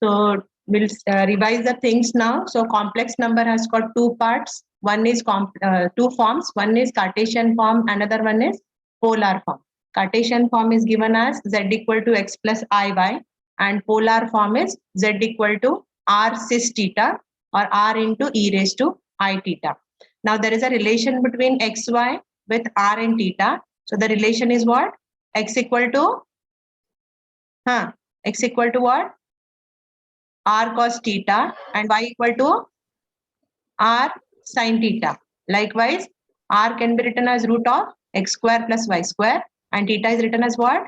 So we'll revise the things now. So complex number has got two parts. One is two forms. One is Cartesian form. Another one is polar form. Cartesian form is given as z equal to x plus iy, and polar form is z equal to r cis theta or r into e raised to I theta. Now there is a relation between xy with r and theta. So the relation is what? X equal to x equal to what? R cos theta, and y equal to r sin theta. Likewise, r can be written as root of x square plus y square, and theta is written as what?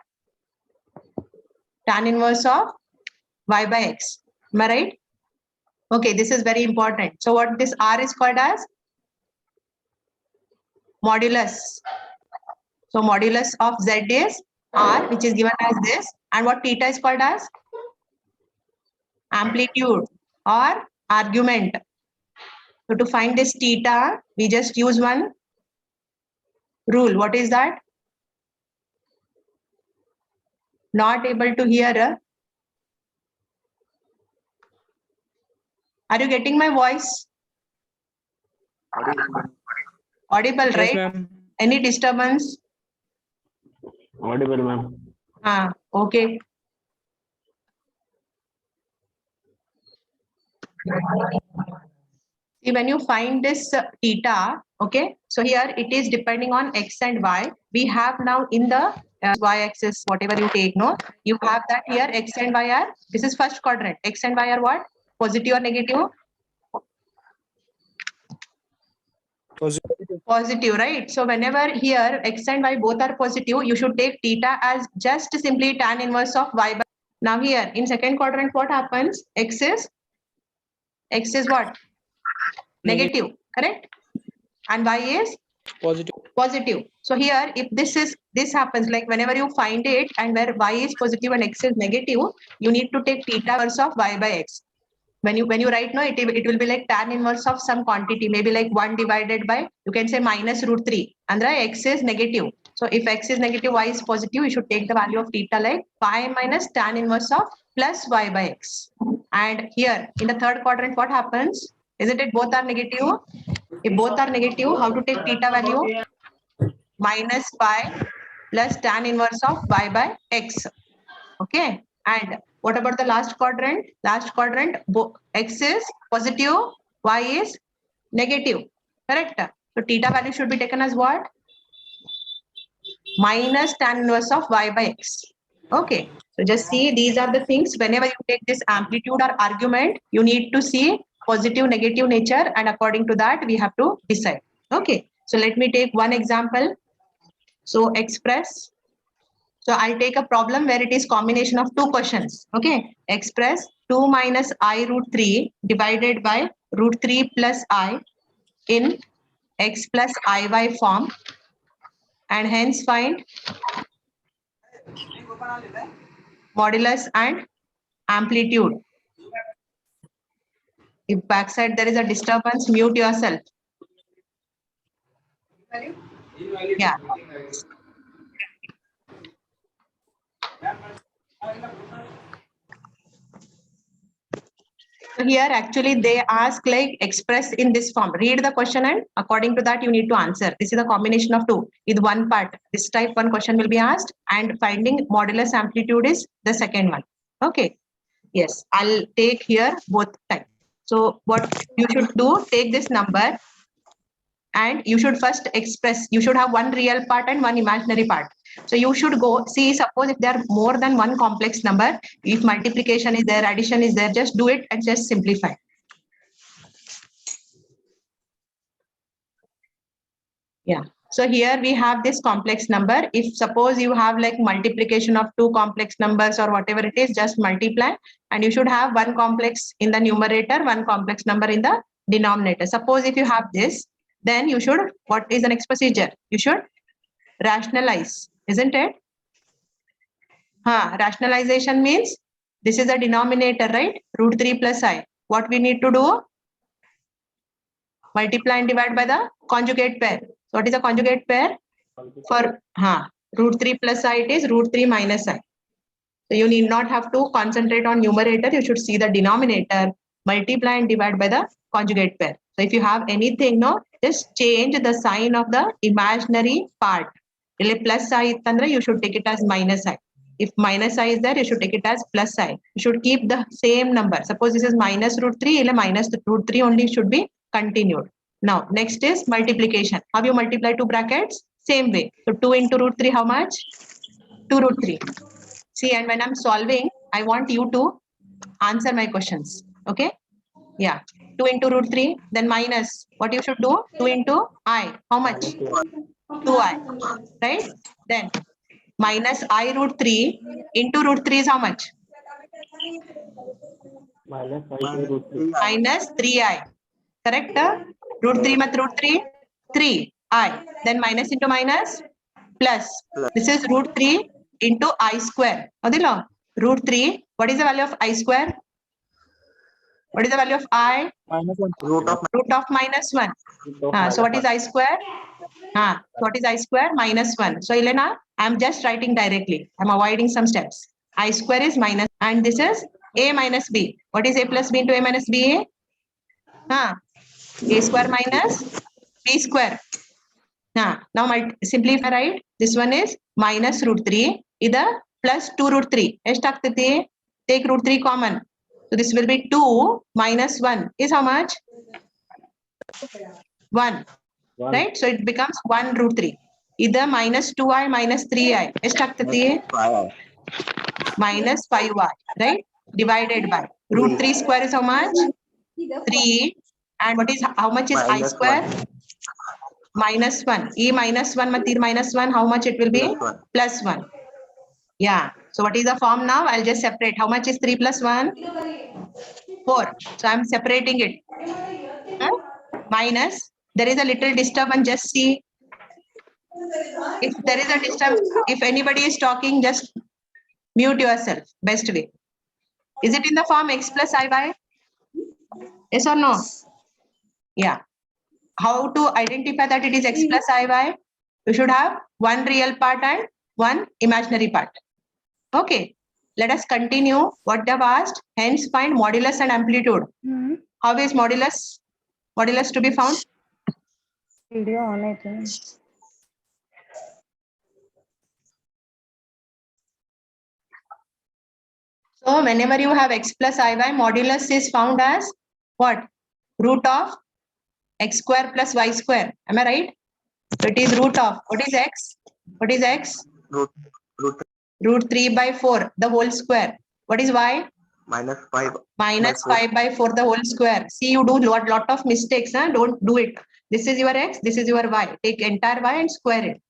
Tan inverse of y by x. Am I right? Okay, this is very important. So what this r is called as? Modulus. So modulus of z is r, which is given as this, and what theta is called as? Amplitude or argument. So to find this theta, we just use one rule. What is that? Not able to hear. Are you getting my voice? Audible, Yes, right? ma'am. Any disturbance? Audible, ma'am. Okay. See, when you find this theta, okay, so here it is depending on x and y. We have now in the y-axis, whatever you take, no, you have that here x and y are, this is first quadrant, x and y are what? Positive or negative? Positive, right? So whenever here x and y both are positive, you should take theta as just simply tan inverse of y by. Now here in second quadrant, what happens? X is what? Negative, correct? And y is positive. So here, if this happens, like whenever you find it and where y is positive and x is negative, you need to take theta inverse of y by x. When you write, no, it will be like tan inverse of some quantity, maybe like 1 divided by, you can say minus root 3, and the x is negative. So if x is negative, y is positive, you should take the value of theta like pi minus tan inverse of plus y by x. And here in the third quadrant, what happens? Isn't it both are negative? If both are negative, how to take theta value? Minus pi plus tan inverse of y by x. Okay. And what about the last quadrant? Last quadrant, x is positive, y is negative. Correct? So theta value should be taken as what? Minus tan inverse of y by x. Okay. So just see, these are the things. Whenever you take this amplitude or argument, you need to see positive, negative nature, and according to that, we have to decide. Okay. So let me take one example. So express. So I'll take a problem where it is combination of two questions. Okay. Express 2 minus I root 3 divided by root 3 plus I in x plus iy form, and hence find modulus and amplitude. If backside there is a disturbance, mute yourself. Yeah. So here actually they ask like express in this form. Read the question and according to that you need to answer. This is a combination of two. With one part, this type one question will be asked, and finding modulus amplitude is the second one. Okay. Yes, I'll take here both types. So what you should do, take this number and you should first express. You should have one real part and one imaginary part. So you should go see, suppose if there are more than one complex number, if multiplication is there, addition is there, just do it and just simplify. Yeah. So here we have this complex number. If suppose you have like multiplication of two complex numbers or whatever it is, just multiply, and you should have one complex in the numerator, one complex number in the denominator. Suppose if you have this, then you should, what is the next procedure? You should rationalize, isn't it? Rationalization means this is a denominator, right? Root 3 plus I. What we need to do? Multiply and divide by the conjugate pair. So what is a conjugate pair? For root 3 plus I, it is root 3 minus I. So you need not have to concentrate on numerator. You should see the denominator, multiply and divide by the conjugate pair. So if you have anything, no, just change the sign of the imaginary part. If plus I itandre, you should take it as minus I. If minus I is there, you should take it as plus I. You should keep the same number. Suppose this is minus root 3, minus root 3 only should be continued. Now, next is multiplication. How you multiply two brackets? Same way. So 2 into root 3, how much? 2 root 3. See, and when I'm solving, I want you to answer my questions. Okay? Yeah. 2 into root 3, then minus. What you should do? 2 into I. How much? 2I. Right? Then minus I root 3 into root 3 is how much? minus 5 root 3. Minus 3I. Correct? Root 3 mat root 3? 3I. Then minus into minus? Plus. This is root 3 into I square. Adilo? Root 3. What is the value of I square? What is the value of I? Root of minus 1. So what is I square? What is I square? Minus 1. So Elena, I'm just writing directly. I'm avoiding some steps. I square is minus, and this is A minus B. What is A plus B into A minus B? A square minus B square. Now simplify, right? This one is minus root 3. Either plus 2 root 3. Take root 3 common. So this will be 2 minus 1 is how much? 1. Right? So it becomes 1 root 3. Either minus 2i minus 3i. Minus 5y. Right? Divided by root 3 square is how much? 3. And what is how much is I square? Minus 1. E minus 1 matir minus 1. How much it will be? Plus 1. Yeah. So what is the form now? I'll just separate. How much is 3 plus 1? 4. So I'm separating it. Minus. There is a little disturbance. Just see. If there is a disturbance, if anybody is talking, just mute yourself. Best way. Is it in the form x plus iy? Yes or no? Yeah. How to identify that it is x plus iy? You should have one real part and one imaginary part. Okay. Let us continue what they have asked. Hence, find modulus and amplitude. How is modulus? Modulus to be found? Video on it. So whenever you have x plus iy, modulus is found as what? Root of x square plus y square. Am I right? So it is root of, what is x? What is x? Root 3 by 4, the whole square. What is y? minus 5. Minus 5 by 4, the whole square. See, you do lot of mistakes. Don't do it. This is your x, this is your y. Take entire y and square it.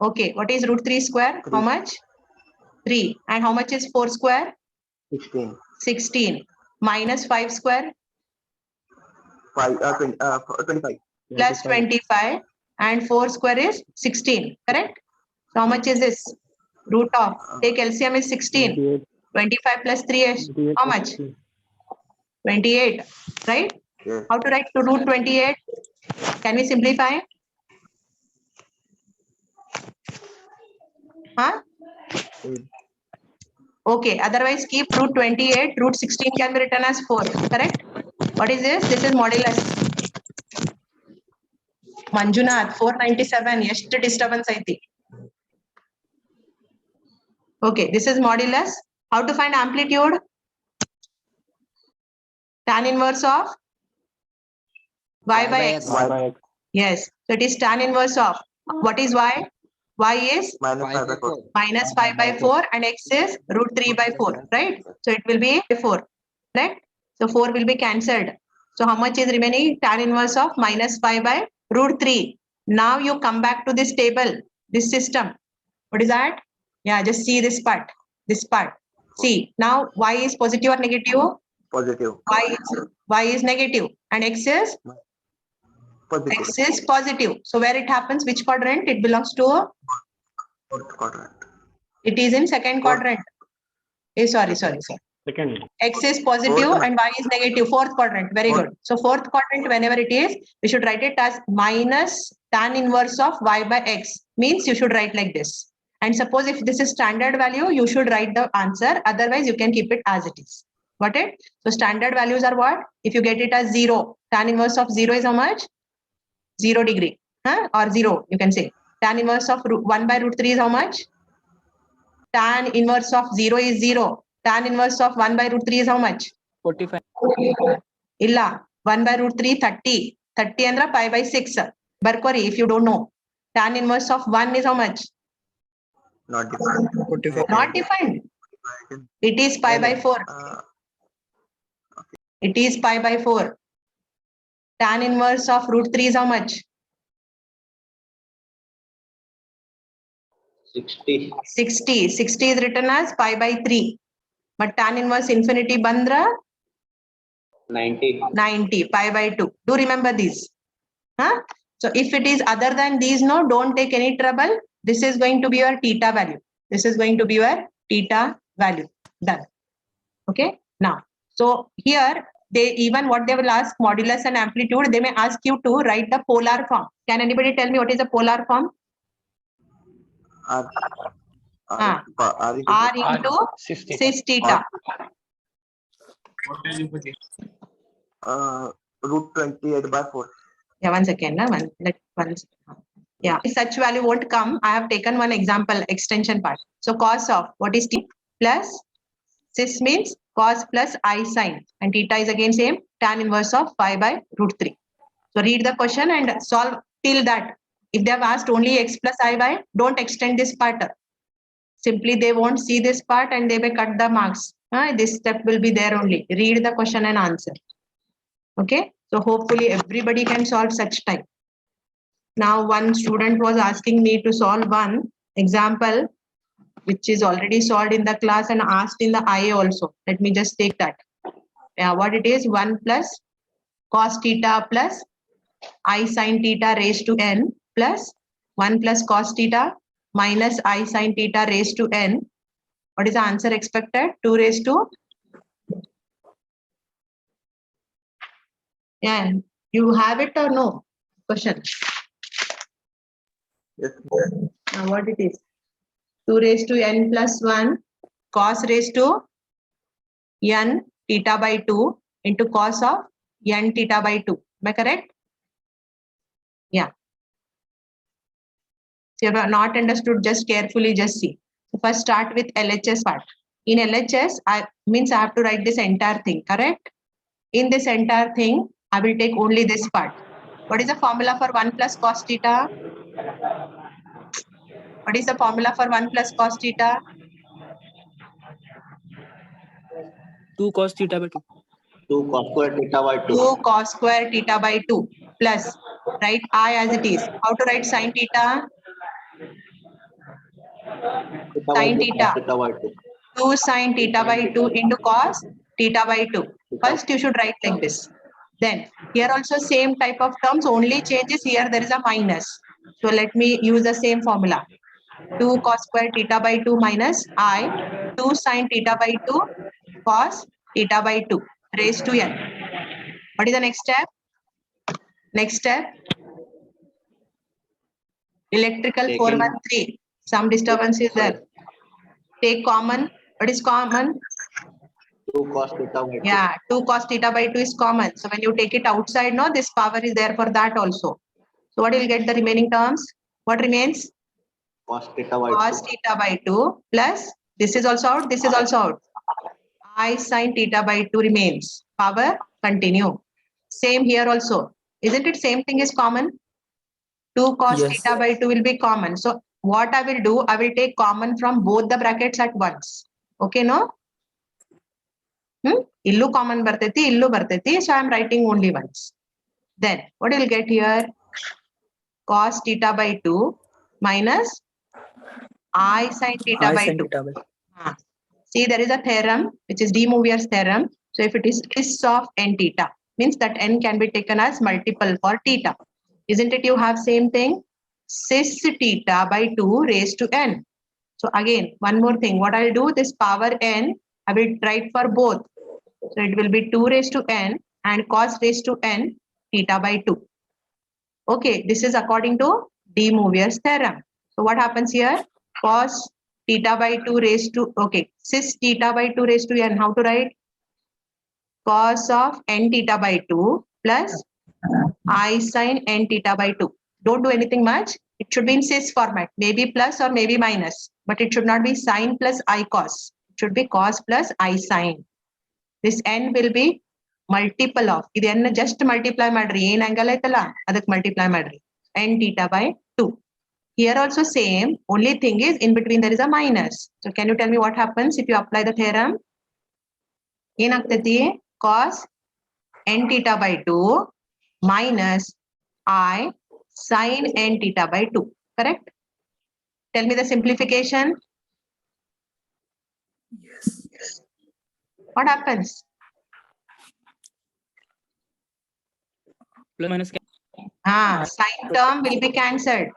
Okay, what is root 3 square? 3. How much? 3. And how much is 4 square? 16. 16. Minus 5 square? 25. Plus 25. And 4 square is 16. Correct? So how much is this? Root of, take LCM is 16. 25 plus 3 is how much? 28. Right? Yes. How to write to root 28? Can we simplify? Okay, otherwise keep root 28. Root 16 can be written as 4. Correct? What is this? This is modulus. Manjunath, 497. Yeshta disturbance I think. Okay, this is modulus. How to find amplitude? Tan inverse of y by x. Y by x. Yes. So it is tan inverse of what is y? Y is Minus 5 by 4. minus 5 by 4 and x is root 3 by 4. Right? So it will be 4. Right? So 4 will be cancelled. So how much is remaining? Tan inverse of minus 5 by root 3. Now you come back to this table, this system. What is that? Yeah, just see this part. This part. See, now y is positive or negative? Positive. Y is negative and x is? Positive. X is positive. So where it happens, which quadrant? It belongs to? Fourth quadrant. It is in second quadrant. Sorry. Second. X is positive and y is negative. Fourth quadrant. Very good. So fourth quadrant, whenever it is, we should write it as minus tan inverse of y by x. Means you should write like this. And suppose if this is standard value, you should write the answer. Otherwise, you can keep it as it is. Got it? So standard values are what? If you get it as 0, tan inverse of 0 is how much? 0 degree. Huh? Or 0, you can say. Tan inverse of 1 by root 3 is how much? Tan inverse of 0 is 0. Tan inverse of 1 by root 3 is how much? 45. Illa. 1 by root 3, 30. 30 andra pi by 6. Barkori, if you don't know. Tan inverse of 1 is how much? Not defined. 45. Not defined. It is pi by 4. It is pi by 4. Tan inverse of root 3 is how much? 60. 60. 60 is written as pi by 3. But tan inverse infinity bandra 90. 90, pi by 2. Do remember these. Huh? So if it is other than these, no, don't take any trouble. This is going to be your theta value. This is going to be your theta value. Done. Okay. Now, so here they even what they will ask modulus and amplitude, they may ask you to write the polar form. Can anybody tell me what is the polar form? R into cis theta. root 28 by 4. Yeah, 1 second. Yeah, if such value won't come, I have taken one example, extension part. So cos of what is t plus cis means cos plus I sine, and theta is again same, tan inverse of pi by root 3. So read the question and solve till that. If they have asked only x plus I by, don't extend this part. Simply they won't see this part and they may cut the marks. This step will be there only. Read the question and answer. Okay. So hopefully everybody can solve such type. Now one student was asking me to solve one example which is already solved in the class and asked in the IA also. Let me just take that. Yeah, what it is, 1 plus cos theta plus I sin theta raised to n plus 1 plus cos theta minus I sin theta raised to n. What is the answer expected? 2 raised to? Yeah, you have it or no? Question. Yes. Now what it is? 2 raised to n plus 1 cos raised to n theta by 2 into cos of n theta by 2. Am I correct? Yeah. So you have not understood, just carefully just see. So first start with LHS part. In LHS, I have to write this entire thing, correct? In this entire thing, I will take only this part. What is the formula for 1 plus cos theta? What is the formula for 1 plus cos theta? 2 cos theta by 2. 2 cos square theta by 2. 2 cos square theta by 2 plus, write I as it is. How to write sin theta? Sin theta. 2 sin theta by 2 into cos theta by 2. First, you should write like this. Then, here also same type of terms, only changes here there is a minus. So, let me use the same formula. 2 cos square theta by 2 minus I, 2 sin theta by 2 cos theta by 2 raised to n. What is the next step? Next step, electrical 413. Some disturbance is there. Take common. What is common? 2 cos theta by 2. Yeah, 2 cos theta by 2 is common. So when you take it outside, no, this power is there for that also. So what will get the remaining terms? What remains? Cos theta by 2. Cos theta by 2 plus this is also out, this is also out. I sin theta by 2 remains. Power continue. Same here also. Isn't it same thing is common? 2 cos Yes. theta by 2 will be common. So what I will do, I will take common from both the brackets at once. Okay, no? Illu common barteti, illu barteti. So I am writing only once. Then what will get here? Cos theta by 2 minus I sin theta by 2. See, there is a theorem which is De Moivre's theorem. So if it is cis of n theta, means that n can be taken as multiple for theta. Isn't it? You have same thing, cis theta by 2 raised to n. So again, one more thing. What I'll do, this power n, I will write for both. So it will be 2 raised to n and cos raised to n theta by 2. Okay, this is according to De Moivre's theorem. So what happens here? cos theta by 2 raised to, okay, cis theta by 2 raised to n. How to write? Cos of n theta by 2 plus I sin n theta by 2. Don't do anything much. It should be in cis format, maybe plus or maybe minus, but it should not be sin plus I cos. It should be cos plus I sin. This n will be multiple of, ಇದು n just multiply ಮಾಡ್ರಿ, ಏನ್ angle ಐತಲ್ಲ ಅದಕ್ಕೆ multiply ಮಾಡ್ರಿ, n theta by 2. Here also same, only thing is in between there is a minus. So can you tell me what happens if you apply the theorem? ಏನಾಗ್ತೈತಿ? Cos n theta by 2 minus I sin n theta by 2. Correct? Tell me the simplification. Yes. What happens? Plus minus. Sin term will be cancelled.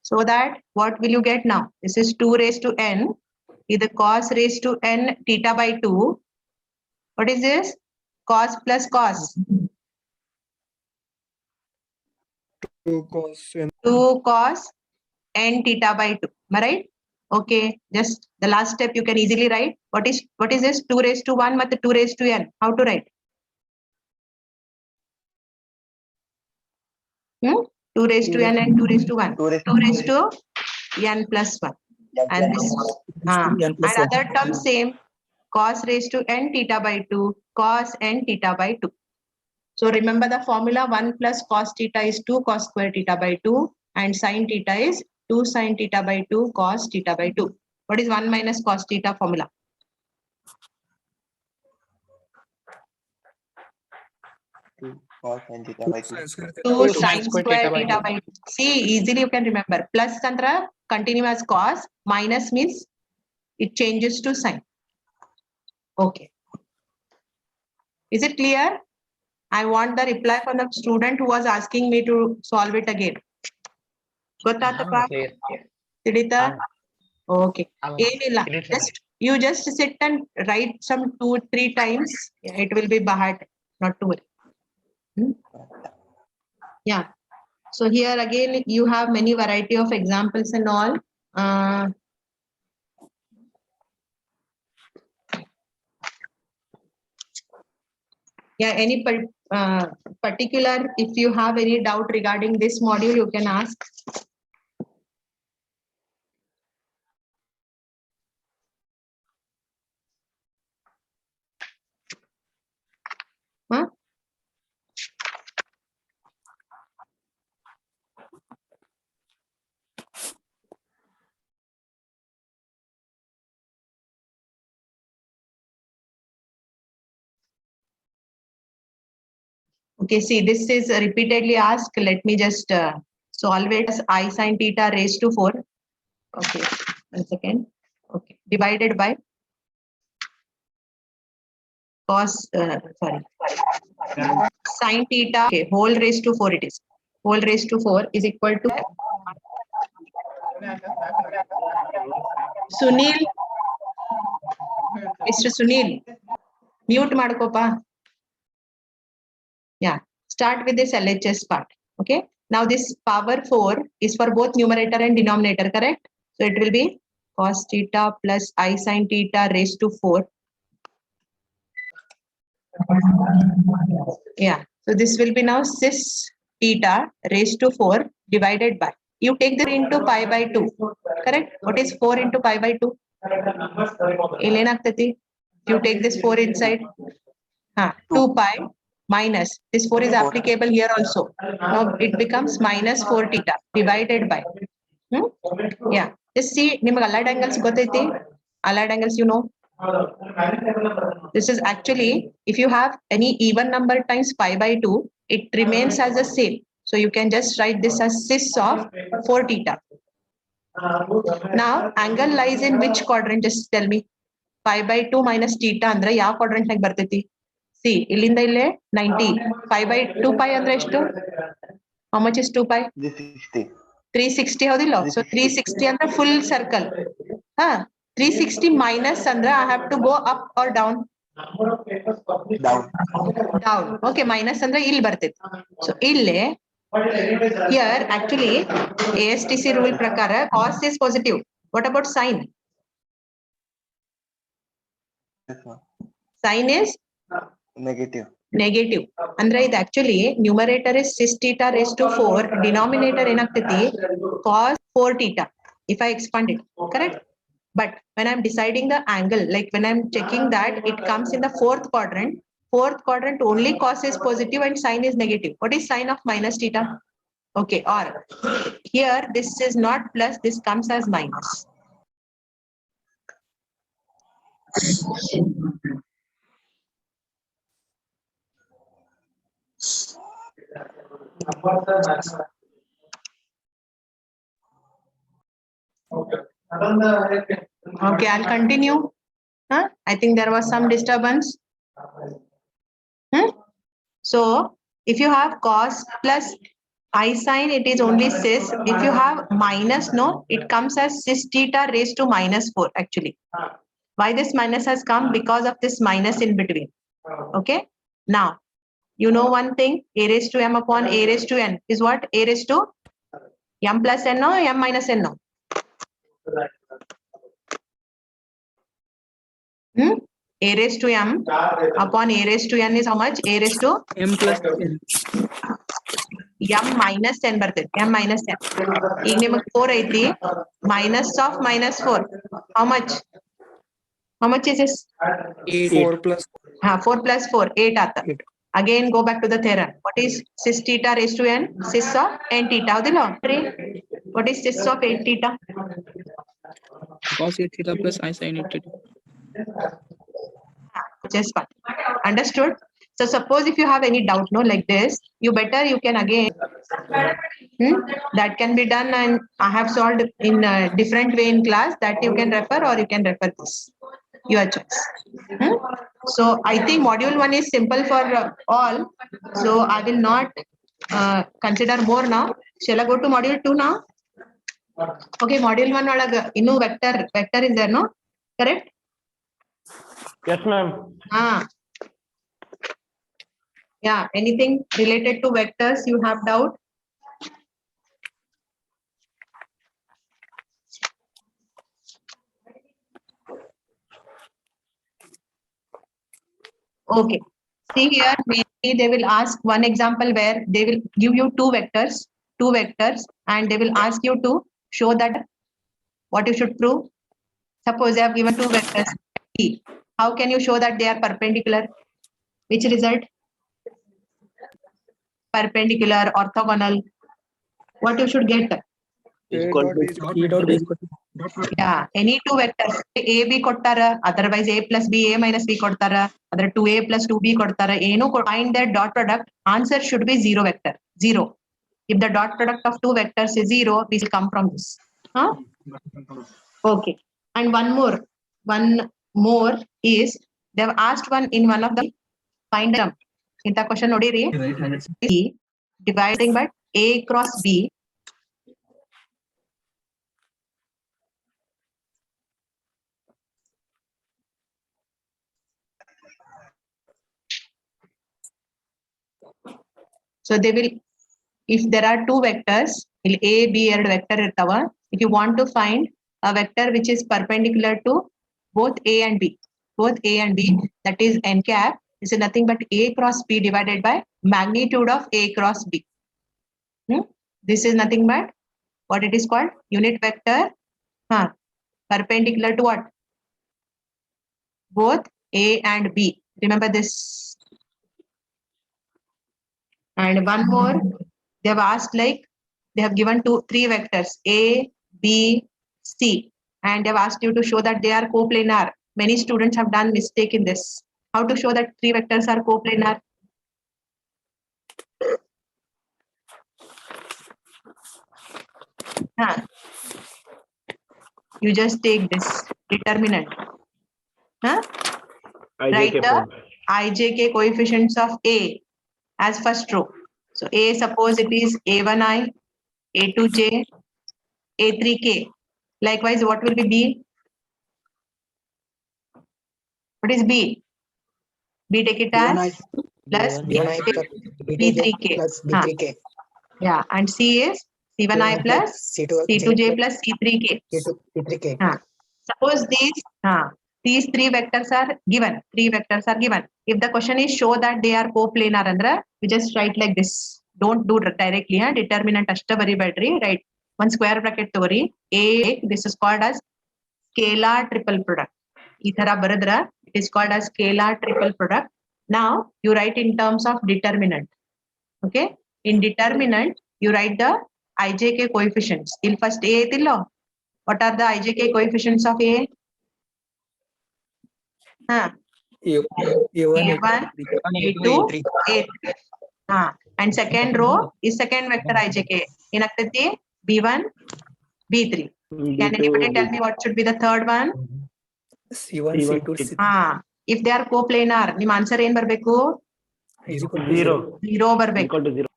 So that what will you get now? This is 2 raised to n. Either cos raised to n theta by 2. What is this? Cos plus cos. 2 cos n. 2 cos n theta by 2. Am I right? Okay. Just the last step you can easily write. What is this? 2 raised to 1 but 2 raised to n. How to write? 2 raised to n and 2 raised to 1. 2 raised to n plus 1. And this and other term same. Cos raised to n theta by 2. Cos n theta by 2. So remember the formula, 1 plus cos theta is 2 cos square theta by 2 and sin theta is 2 sin theta by 2 cos theta by 2. What is 1 minus cos theta formula? Cos n theta by 2. 2 sin square theta by 2. See, easily you can remember. Plus andra continue as cos, minus means it changes to sin. Okay. Is it clear? I want the reply from the student who was asking me to solve it again. Gotatapa? Tidita? Okay. Enilla. You just sit and write some 2-3 times. It will be bahat, not to worry. Yeah. So here again you have many variety of examples and all. Yeah, any particular, if you have any doubt regarding this module, you can ask. Huh? Okay, see, this is repeatedly asked. Let me just solve it as I sin theta raised to 4. Okay, 1 second. Okay, divided by cos, sin theta, okay, whole raised to 4 it is. Whole raised to 4 is equal to Sunil. Mr. Sunil, mute madkopa. Yeah, start with this LHS part. Okay, now this power 4 is for both numerator and denominator, correct? So it will be cos theta plus I sin theta raised to 4. Yeah, so this will be now cis theta raised to 4 divided by, you take that into pi by 2, correct? What is 4 into pi by 2? You take this 4 inside, 2 pi minus, this 4 is applicable here also. Now it becomes minus 4 theta divided by. Yeah, just see, nimage allied angles gotaiti? Allied angles, you know. This is actually, if you have any even number times pi by 2, it remains as the same. So you can just write this as cis of 4 theta. Now angle lies in which quadrant? Just tell me. Pi by 2 minus theta andre ಯಾವ quadrant ನಾಗ ಬರ್ತೈತಿ? See, ಇಲ್ಲಿಂದ ಇಲ್ಲೇ 90. Pi by 2 pi ಅಂದ್ರೆ ಎಷ್ಟು? How much is 2 pi? 360. 360 ಹೌದಿಲ್ಲ? So 360 ಅಂದ್ರೆ full circle. 360 minus ಅಂದ್ರೆ I have to go up or down? Down. Okay, minus ಅಂದ್ರೆ ಇಲ್ಲಿ ಬರ್ತೈತಿ. So ಇಲ್ಲೇ, here actually ASTC rule ಪ್ರಕಾರ cos is positive. What about sine? Yes, ma'am. Sine is Negative. negative. Andre ಇದು actually numerator is cis theta raised to 4, denominator ಏನಾಗ್ತೈತಿ cos 4 theta. If I expand it, correct? But when I'm deciding the angle, like when I'm checking that it comes in the fourth quadrant only cos is positive and sine is negative. What is sine of minus theta? Okay, or here this is not plus, this comes as minus. Okay, I'll continue. I think there was some disturbance. So if you have cos plus I sine, it is only cis. If you have minus, no, it comes as cis theta raised to minus 4 actually. Why this minus has come? Because of this minus in between. Okay. Now, you know one thing, a raised to m upon a raised to n is what? A raised to m plus n, no, m minus n, no. A raised to m upon a raised to n is how much? A raised to M plus n. m minus n ಬರ್ತೈತಿ. m minus n. ಈಗ ನಿಮಗೆ 4 ಐತಿ. Minus of minus 4. How much? How much is this? 4 plus 4 plus 4, 8 ಆತ. 8. Again, go back to the theorem. What is cis theta raised to n? Cis of n theta. ಹೌದಿಲ್ಲ? What is cis of 8 theta? Cos 8 theta plus I sin 8 theta. Just fine. Understood? So suppose if you have any doubt, no, like this, you can again, that can be done, and I have solved in a different way in class, that you can refer or you can refer this, your choice. So I think module 1 is simple for all. So I will not consider more now. Shall I go to module 2 now? Okay, module 1 ಒಳಗ ಇನ್ನು vector is there, no? Correct? Yes, ma'am. Yeah, anything related to vectors you have doubt? Okay. See here, maybe they will ask one example where they will give you two vectors, and they will ask you to show that what you should prove. Suppose they have given two vectors. How can you show that they are perpendicular? Which result? Perpendicular, orthogonal. What you should get? Equal to E dot B is equal to Yeah, any two vectors. A B kottara, otherwise A plus B, A minus B kottara, other 2A plus 2B kottara. Find their dot product. Answer should be zero vector. Zero. If the dot product of two vectors is zero, we will come from this. Huh? Okay. And one more is they have asked one in one of the find them. In the question nodiri, dividing by A cross B. So they will, if there are two vectors, A, B ಎರಡು vector ಇರ್ತಾವ. If you want to find a vector which is perpendicular to both A and B, that is n cap, this is nothing but A cross B divided by magnitude of A cross B. This is nothing but what it is called? Unit vector. Perpendicular to what? Both A and B. Remember this. And one more, they have asked, like they have given three vectors A, B, C, and they have asked you to show that they are coplanar. Many students have done mistake in this. How to show that three vectors are coplanar? You just take this determinant. Write the ijk coefficients of A as first row. So A, suppose it is A1i, A2j, A3k. Likewise, what will be B? What is B? B, take it as plus B3k. plus B3K. Yeah, and C is C1i plus C2j plus C3k. C3K. Suppose these three vectors are given. If the question is show that they are coplanar, andra you just write like this. Don't do directly. Determinant ashta baribadri. Right. One square bracket togori. This is called as scalar triple product. Ithara baradra. It is called as scalar triple product. Now you write in terms of determinant. Okay. In determinant, you write the ijk coefficients. Il first a tillo. What are the ijk coefficients of a? A1, A1, A2, A3. And second row is second vector ijk. Inactati B1, B3. Can anybody tell me what should be the third one? C1, C2, C3. If they are coplanar, nim answer ಏನ್ ಬರ್ಬೇಕು? Zero. Zero ಬರ್ಬೇಕು. Equal to zero.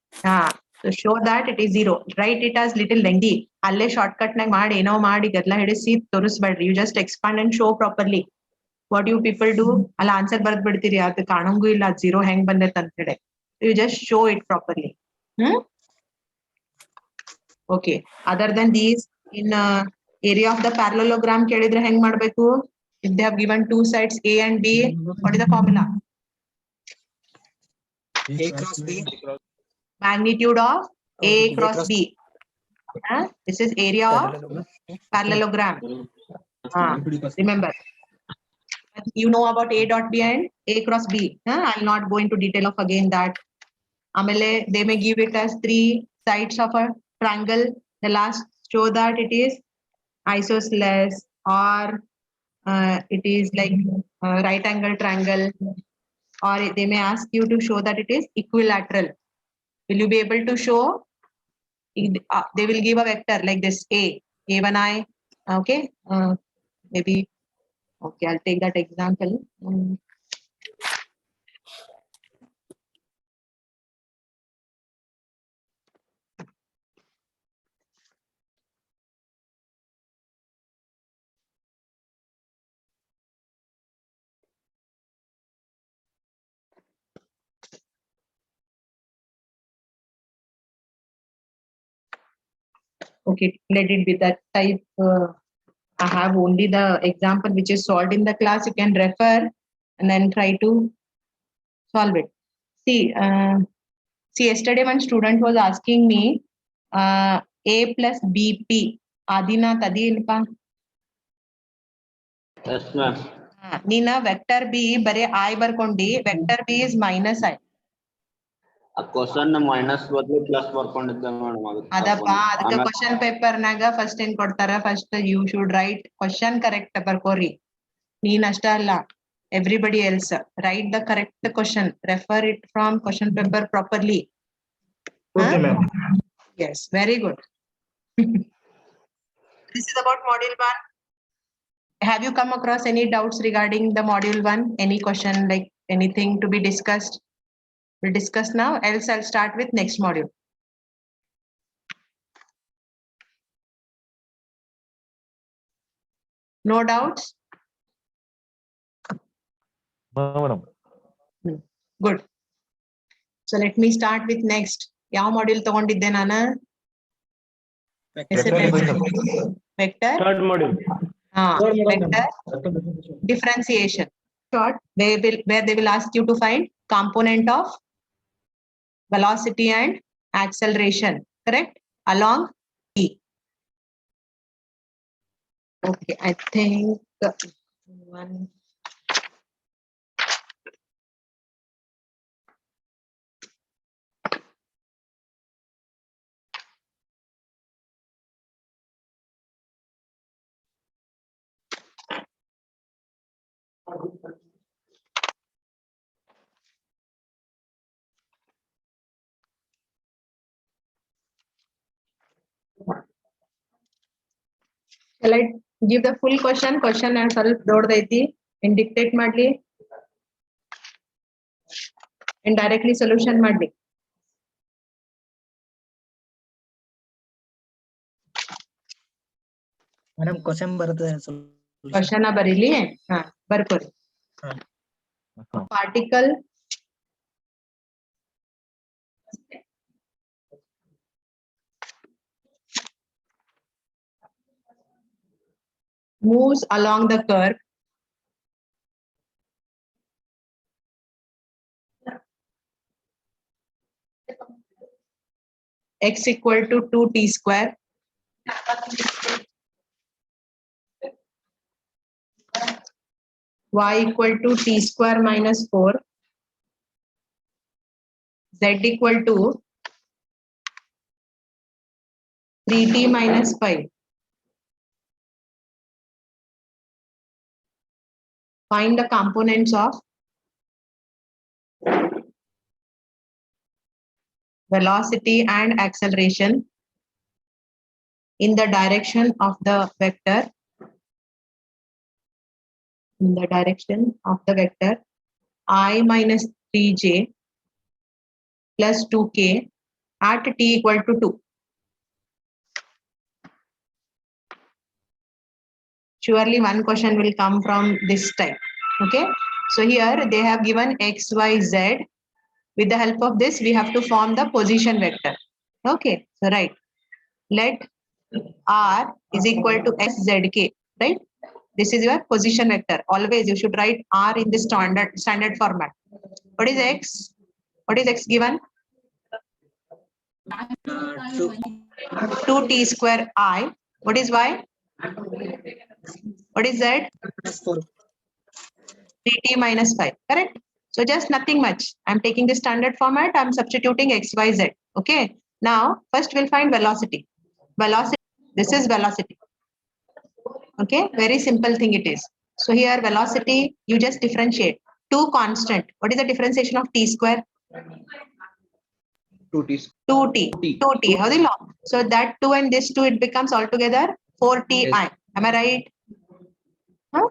To show that it is zero. Write it as little lengthy. ಅಲ್ಲೇ shortcut ನಾಗ ಮಾಡಿ ಏನೋ ಮಾಡಿ ಗದ್ಲ ಹಿಡಿಸಿ ತೋರಿಸ್ಬೇಡ್ರಿ. You just expand and show properly. What do you people do? ಅಲ್ಲ answer ಬರ್ದ್ ಬಿಡ್ತೀರಿ, ಅದು ಕಾಣಂಗೂ ಇಲ್ಲ zero ಹೆಂಗ್ ಬಂದೈತೆ ಅಂತ ಹೇಳಿ. You just show it properly. Okay. Other than these, in area of the parallelogram ಕೇಳಿದ್ರೆ ಹೆಂಗ್ ಮಾಡ್ಬೇಕು? If they have given two sides A and B, what is the formula? A cross B. Magnitude of A cross B. This is area of parallelogram. Remember, you know about A dot B and A cross B. I'll not go into detail of again that. Amele, they may give it as three sides of a triangle. The last show that it is isosceles or it is like right angle triangle, or they may ask you to show that it is equilateral. Will you be able to show? They will give a vector like this A1i. Okay, maybe. Okay, I'll take that example. Okay, let it be that type. I have only the example which is solved in the class. You can refer and then try to solve it. See, yesterday one student was asking me A plus BP. Adina tadi ilpa. Yes, ma'am. Nina vector B bare I barkondi. Vector B is minus I. ಆ question minus ಬದಲು plus ಬರ್ಕೊಂಡಿದ್ದೆ madam. ಅದಪ್ಪ ಅದಕ್ಕೆ question paper ನಾಗ first ಏನ್ ಕೊಡ್ತಾರ, first you should write question correct ಬರ್ಕೋರಿ. ನೀನ್ ಅಷ್ಟ ಅಲ್ಲ, everybody else write the correct question, refer it from question paper properly. Okay, ma'am. Yes, very good. This is about module 1. Have you come across any doubts regarding the module 1? Any question, like anything to be discussed? We'll discuss now, else I'll start with next module. No doubts? Good. So let me start with next. ಯಾವ module ತಗೊಂಡಿದ್ದೆ ನಾನು? Vector. Third module. Vector differentiation. Short, where they will ask you to find component of velocity and acceleration, correct? Along E. Okay, I think one. Shall I give the full question and solve ದೊಡ್ಡದೈತಿ and dictate ಮಾಡ್ಲಿ and directly solution ಮಾಡ್ಲಿ? Madam question ಬರ್ತದೆ question ಬರೀಲಿ. ಬರ್ಕೋರಿ. Particle moves along the curve x equal to 2t square y equal to t square minus 4 z equal to 3t minus 5. Find the components of velocity and acceleration in the direction of the vector I minus 3j plus 2k at t equal to 2. Surely one question will come from this type. Okay, so here they have given x, y, z. With the help of this, we have to form the position vector. Okay, so right. Let r is equal to szk, right? This is your position vector. Always you should write r in the standard format. What is x? What is x given? 2t square I. What is y? What is z? +4. 3t minus 5. Correct? So just nothing much. I'm taking the standard format. I'm substituting x, y, z. Okay. Now, first we'll find velocity. Velocity. This is velocity. Okay. Very simple thing it is. So here velocity, you just differentiate. 2 constant. What is the differentiation of t square? 2t. 2t. How the long? So that 2 and this 2, it becomes altogether 4ti. Yes. Am I right? Huh?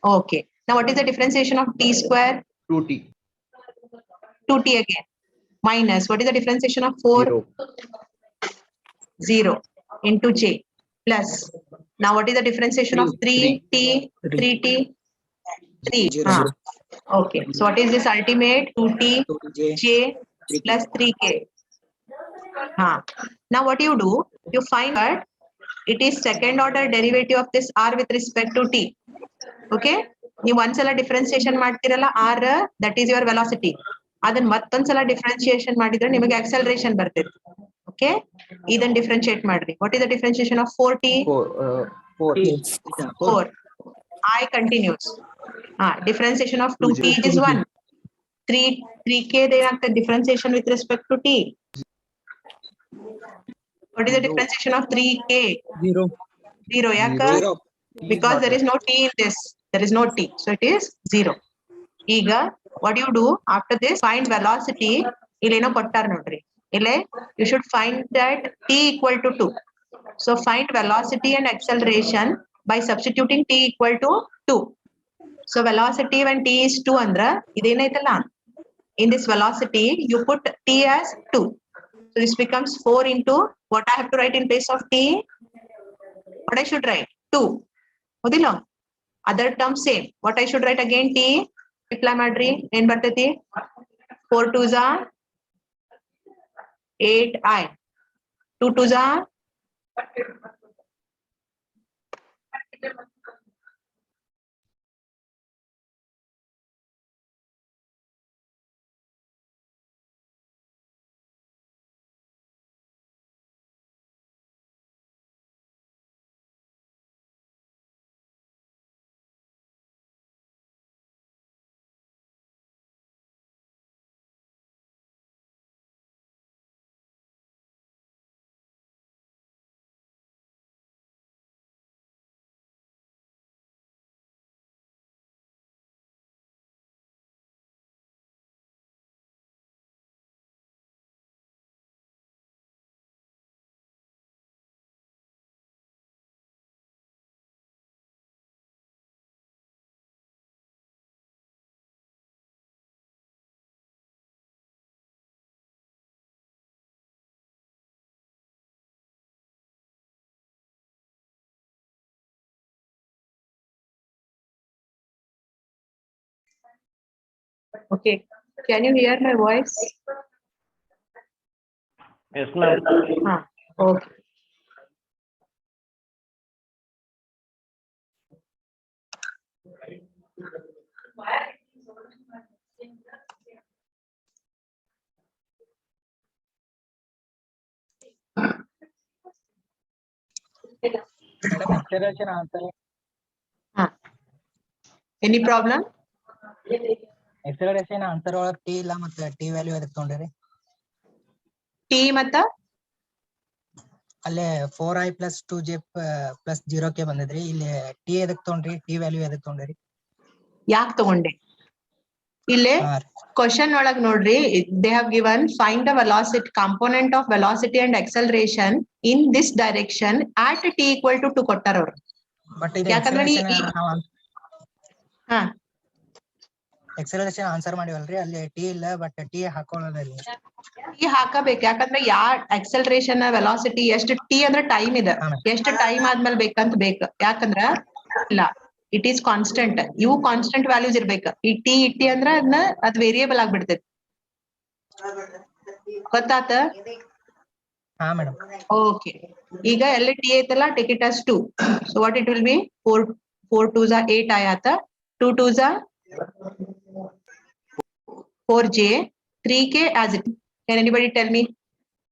Okay. Now what is the differentiation of t square? 2t. 2t again. Minus, what is the differentiation of 4? 0. 0 into j plus. Now what is the differentiation of 3t? 3t? 3. 0. Ah. Okay. So what is this ultimate? 2t 2j j plus 3k. Now what you do? You find that it is second order derivative of this r with respect to t. Okay. ನೀವು ಒಂದ್ಸಲ differentiation ಮಾಡ್ತಿರಲ್ಲ r, that is your velocity. ಅದನ್ನ ಮತ್ತೊಂದ್ಸಲ differentiation ಮಾಡಿದ್ರೆ ನಿಮಗೆ acceleration ಬರ್ತೈತಿ. Okay, ಇದನ್ನ differentiate ಮಾಡ್ರಿ. What is the differentiation of 4t? 4. I continues. Differentiation of 2t is 1. 3k ಏನಾಗ್ತದೆ differentiation with respect to t? What is the differentiation of 3k? 0. 0. ಯಾಕ? 0. Because there is no t in this. There is no t. So it is 0. Eager, what you do after this? Find velocity. Ileno kottar nodri. Ile, you should find that t equal to 2. So find velocity and acceleration by substituting t equal to 2. So velocity when t is 2 andra, idenaitalla. In this velocity, you put t as 2. So this becomes 4 into what I have to write in place of t? What I should write? 2. Odilo. Other term same. What I should write again? T. Reply madri. En bartati. 4 2s are 8i. 2 2s are okay. Can you hear my voice? Yes, ma'am. Okay. Madam acceleration answer Any problem? Acceleration answer ಒಳಗೆ T ಇಲ್ಲ ಮತ್ತೆ T value ಎದಕ್ ತಗೊಂಡಿರಿ T ಮತ್ತ ಅಲ್ಲೇ 4i plus 2j plus 0k ಬಂದಿದ್ರಿ ಇಲ್ಲಿ T ಎದಕ್ ತಗೊಂಡ್ರಿ ಟಿ ವ್ಯಾಲ್ಯೂ ಎದಕ್ ತಗೊಂಡಿರಿ ಯಾಕೆ ತಗೊಂಡೆ ಇಲ್ಲೇ ಹಾ ರೀ ಕ್ವಶನ್ ಒಳಗ್ ನೋಡ್ರಿ they have given find the velocity component of velocity and acceleration in this direction at t equal to 2 ಕೊಟ್ಟಾರ ಅವ್ರು ಬಟ್ ಇದು ಯಾಕಂದ್ರೆ ಹಾ ಎಕ್ಸೆಲರೇಷನ್ ಆನ್ಸರ್ ಮಾಡಿವಲ್ರಿ ಅಲ್ಲಿ ಟಿ ಇಲ್ಲ ಬಟ್ ಟಿ ಹಾಕೊಳ್ಳೋದ ಇಲ್ಲಿ ಟಿ ಹಾಕಬೇಕು ಯಾಕಂದ್ರೆ acceleration ವೆಲಾಸಿಟಿ ಎಷ್ಟು ಟಿ ಅಂದ್ರೆ ಟೈಮ್ ಇದೆ ಹಾ, ma'am. ಎಷ್ಟು ಟೈಮ್ ಆದ್ಮೇಲೆ ಬೇಕಂತ ಬೇಕು ಯಾಕಂದ್ರ ಇಲ್ಲ ಇಟ್ ಈಸ್ ಕಾನ್ಸ್ಟೆಂಟ್ ಇವು ಕಾನ್ಸ್ಟೆಂಟ್ ವ್ಯಾಲ್ಯೂಸ್ ಇರ್ಬೇಕು ಈ ಟಿ ಅಂದ್ರ ಅದನ್ನ ಅದ್ ವೇರಿಯೇಬಲ್ ಆಗ್ಬಿಡ್ತೈತಿ ಗೊತ್ತಾತ ಹಾ ಮೇಡಮ್ ಓಕೆ ಈಗ ಎಲ್ಲ ಟಿ ಐತಲ್ಲ ticket us 2 so what it will be 4 2s are 8 ಆಯಾತ 2 2s are 4j 3k as it can anybody tell me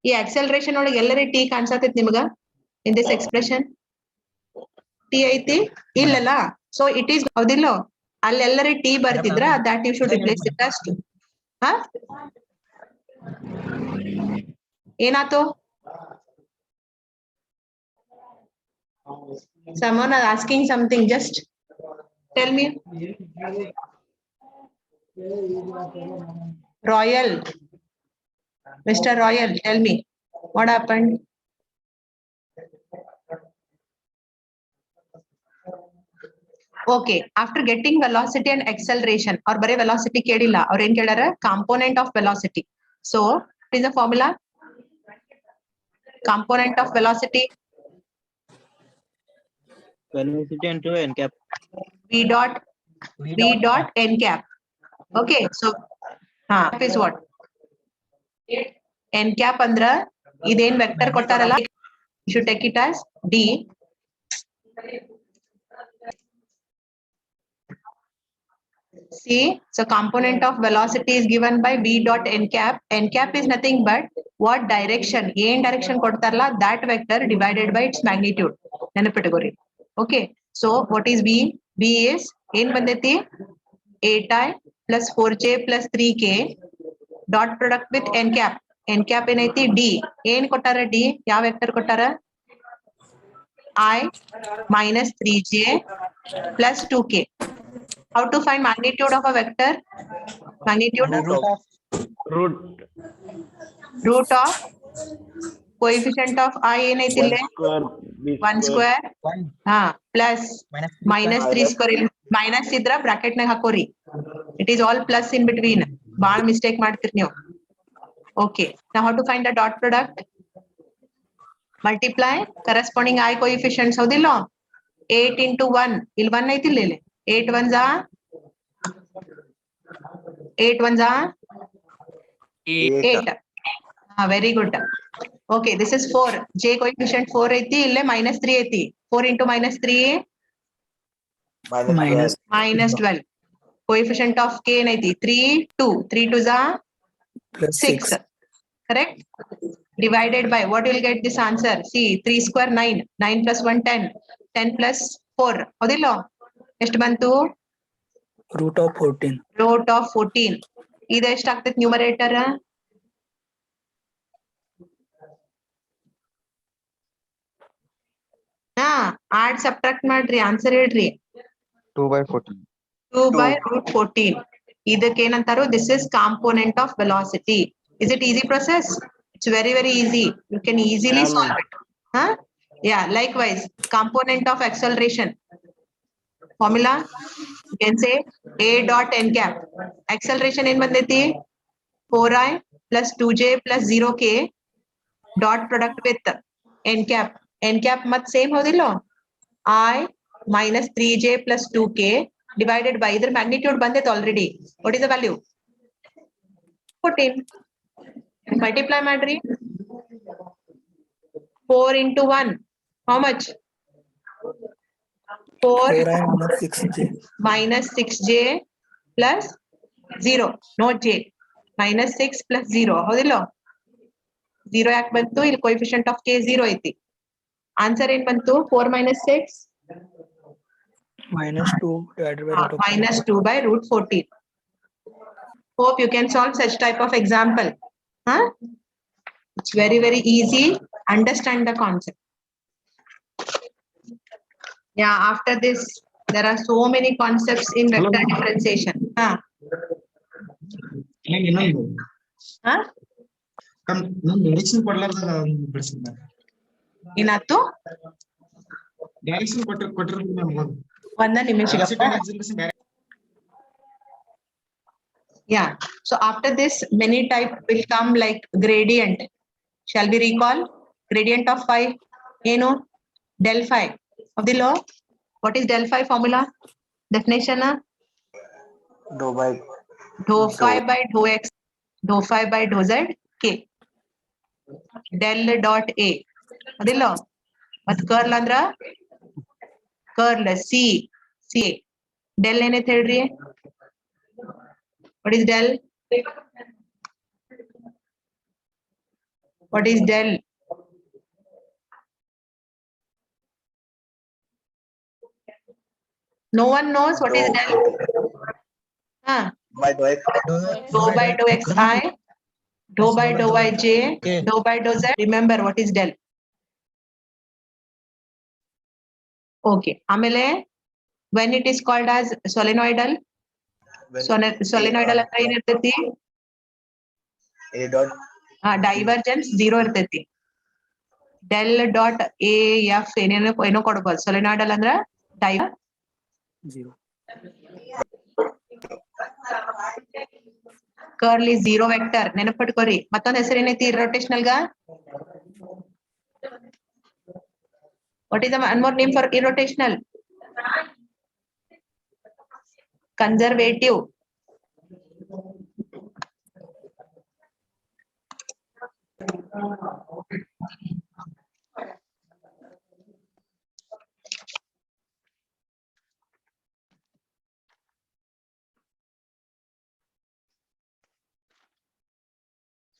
ಈ acceleration ಒಳಗೆ ಎಲ್ಲರೇ ಟಿ ಕಾಣಿಸತೈತಿ ನಿಮಗ in this expression ಟಿ ಐತಿ ಇಲ್ಲಲ್ಲ ಸೊ ಇಟ್ ಈಸ್ ಹೌದಿಲ್ಲ ಅಲ್ಲೆಲ್ಲರೇ T ಬರ್ತಿದ್ರ that you should replace it as 2 ಹಾ ಏನಾತು someone are asking something just tell me Royal Mr. Royal tell me what happened okay after getting velocity and acceleration or bare velocity ಕೇಳಿಲ್ಲ ಅವ್ರು ಏನ್ ಕೇಳಾರ component of velocity so what is the formula component of velocity velocity into n cap v dot n cap okay so is what n cap ಅಂದ್ರ ಇದೇನ್ vector ಕೊಟ್ಟಾರಲ್ಲ you should take it as d see so component of velocity is given by v dot n cap is nothing but what direction ಏನ್ direction ಕೊಡ್ತಾರಲ್ಲ that vector divided by its magnitude ನೆನಪಿಟ್ಕೋರಿ okay so what is v is ಏನ್ ಬಂದೈತಿ 8i plus 4j plus 3k dot product with n cap ಏನೈತಿ d ಏನ್ ಕೊಟ್ಟಾರ d ಯಾವ vector ಕೊಟ್ಟಾರ I minus 3j plus 2k. How to find magnitude of a vector? Magnitude root of coefficient of I ಏನೈತಿ ಇಲ್ಲಿ 1 square plus minus 3 square minus ಇದ್ರ bracket ನಾಗ ಹಾಕೋರಿ it is all plus in between ಬಾಳ್ mistake ಮಾಡ್ತೀರಿ ನೀವು okay now how to find the dot product multiply corresponding I coefficients ಹೌದಿಲ್ಲ 8 into 1 ಇಲ್ಲಿ 1 ಐತಿ ಇಲ್ಲಿ 8 ones are 8 very good okay this is 4 j coefficient 4 ಐತಿ ಇಲ್ಲೇ minus 3 ಐತಿ 4 into minus 3 minus 12 coefficient of k ಏನೈತಿ 3 2s are plus 6 correct divided by what will get this answer see 3 square 9 plus 1 10 plus 4 ಹೌದಿಲ್ಲ ಎಷ್ಟು ಬಂತು root of 14 ಇದು ಎಷ್ಟು ಆಗ್ತೈತಿ ನ್ಯೂಮರೇಟರ್ ಆಡ್ ಸಬ್ಟ್ರಾಕ್ಟ್ ಮಾಡ್ರಿ ಆನ್ಸರ್ ಹೇಳ್ರಿ 2 by root 14 ಇದಕ್ಕೆ ಏನಂತಾರೋ this is component of velocity is it easy process it's very easy you can easily solve it yeah likewise component of acceleration formula you can say a dot n cap acceleration ಏನ್ ಬಂದೈತಿ 4i plus 2j plus 0k dot product with n cap ಮತ್ same ಹೌದಿಲ್ಲ I minus 3j plus 2k divided by ಇದ್ರ magnitude ಬಂದೈತೆ already what is the value 14 multiply ಮಾಡ್ರಿ 4 into 1 how much 4 4i minus 6j minus 6j plus 0 no j minus 6 plus 0 ಹೌದಿಲ್ಲ 0 ಯಾಕೆ ಬಂತು ಇಲ್ಲಿ coefficient of k 0 ಐತಿ answer ಏನ್ ಬಂತು 4 minus 6 -2 divided by root of minus 2 by root 14 hope you can solve such type of example huh it's very very easy understand the concept yeah after this there are so many concepts in vector differentiation huh huh direction ಕೊಡ್ಲಾರ್ದಾಗ ಬಿಡಿಸಿದ್ನ ಏನಾಯ್ತು direction ಕೊಟ್ಟಿರೋದು ನಮ್ಗೆ ಒಂದ ನಿಮಿಷ yeah so after this many type will come like gradient shall we recall gradient of phi ಏನು del phi of the law what is del phi formula definition Dou by dou phi by dou x dou phi by dou z k del dot a ಅದಿಲ್ಲ ಮತ್ curl ಅಂದ್ರ curl c c del ಏನೈತ್ ಹೇಳ್ರಿ what is del what is del no one knows what is del huh by dou x dou by dou xi dou by dou yj Okay. dou by dou z remember what is del okay ಆಮೇಲೆ when it is called as solenoidal when solenoidal ಅಂದ್ರೆ ಏನಿರ್ತೈತಿ a dot divergence 0 ಇರ್ತೈತಿ del dot a f ಏನೋ ಕೊಡ್ಬೋದು solenoidal ಅಂದ್ರ driver 0 curl is 0 vector ನೆನಪಿಟ್ಕೋರಿ ಮತ್ತೊಂದ್ ಹೆಸರು ಏನೈತಿ irrotational ಗ what is the one more name for irrotational conservative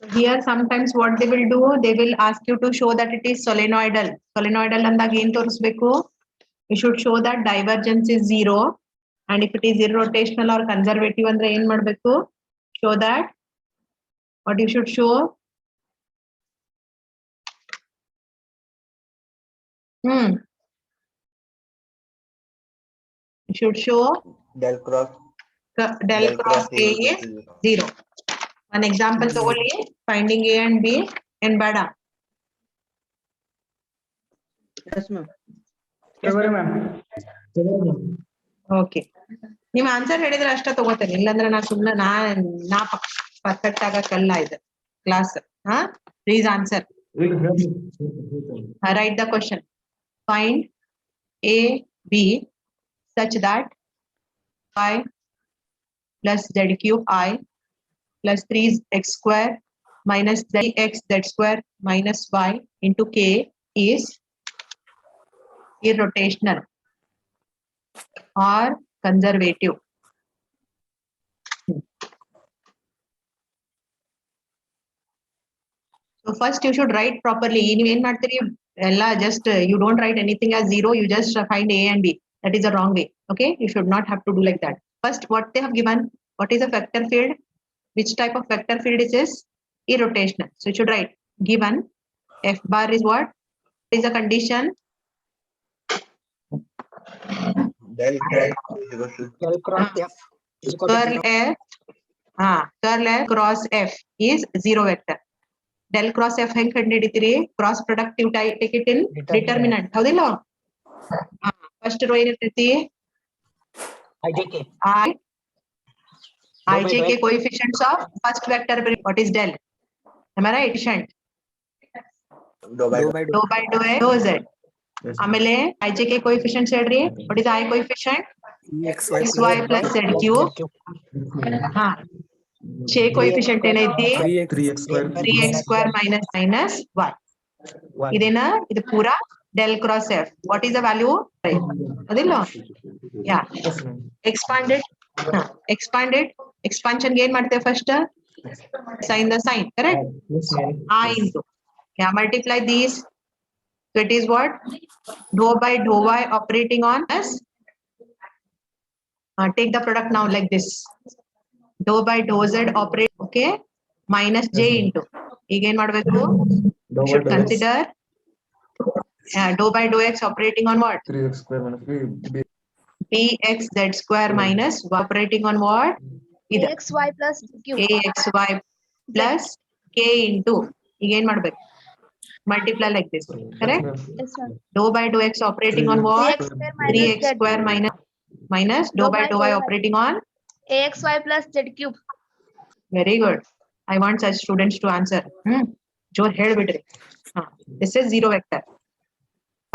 here sometimes what they will do they will ask you to show that it is solenoidal solenoidal ಅಂದಾಗ ಏನ್ ತೋರಿಸ್ಬೇಕು you should show that divergence is 0 and if it is irrotational or conservative ಅಂದ್ರೆ ಏನ್ ಮಾಡ್ಬೇಕು show that what you should show you should show del cross del cross a is 0 one example ತಗೊಳ್ಳಿ finding a and b in ಬೇಡ okay ನಿಮ್ answer ಹೇಳಿದ್ರೆ ಅಷ್ಟ ತಗೋತೇನೆ ಇಲ್ಲಾಂದ್ರೆ ನಾ ಸುಮ್ನೆ ನಾ ಪರ್ಫೆಕ್ಟ್ ಆಗಕ್ಕಲ್ಲ ಇದು ಕ್ಲಾಸ್ ಹಾ please answer write the question find a b such that y plus z cube I plus 3x square minus zx z square minus y into k is irrotational or conservative. So first you should write properly. Just you don't write anything as 0, you just find a and b. That is the wrong way. Okay, you should not have to do like that. First, what they have given, what is a vector field? Which type of vector field is this? Irrotational. So you should write given f bar is what? Is a condition? del Curl f is equal to Curl 0. f. Curl f cross f is 0 vector. Del cross f ಹೆಂಗ್ ಕಂಡುಹಿಡಿತೀರಿ cross product you take it in determinant ಹೌದಿಲ್ಲ first row ಏನಿರ್ತೈತಿ ijk ijk coefficients of first vector what is del am I right Ishant dou by dou by dou x dou z ಆಮೇಲೆ ijk coefficients ಹೇಳ್ರಿ what is I coefficient xy plus z cube ಹಾ j coefficient ಏನೈತಿ 3x square 3x square minus y ಇದೇನಾ ಇದು ಪೂರಾ del cross f what is the value ಅದಿಲ್ಲ yeah expand it expand it. Expansion gain ಮಾಡ್ತೇವೆ first. Sign the sign, correct? Yes, ma'am. I into. Yeah, multiply these. So it is what? Dou by dou y operating on us. Take the product now like this. Dou by dou z operate, okay? Minus j Yes, ma'am. into. Again ಮಾಡಬೇಕು. Dou by Should dou x. consider dou by dou x operating on what? 3x square minus 3 b. Bx z square minus operating on what? Either AXY plus Q. axy plus k into. Again ಮಾಡಬೇಕು. Multiply like this, correct? Yes, ma'am. Dou by dou x operating on 3x what? 3x square minus 3x Z. square minus dou by dou y operating on. AXY plus Z cube. Very good. I want such students to answer. ಜೋರ್ ಹೇಳ್ಬಿಡ್ರಿ. This is zero vector.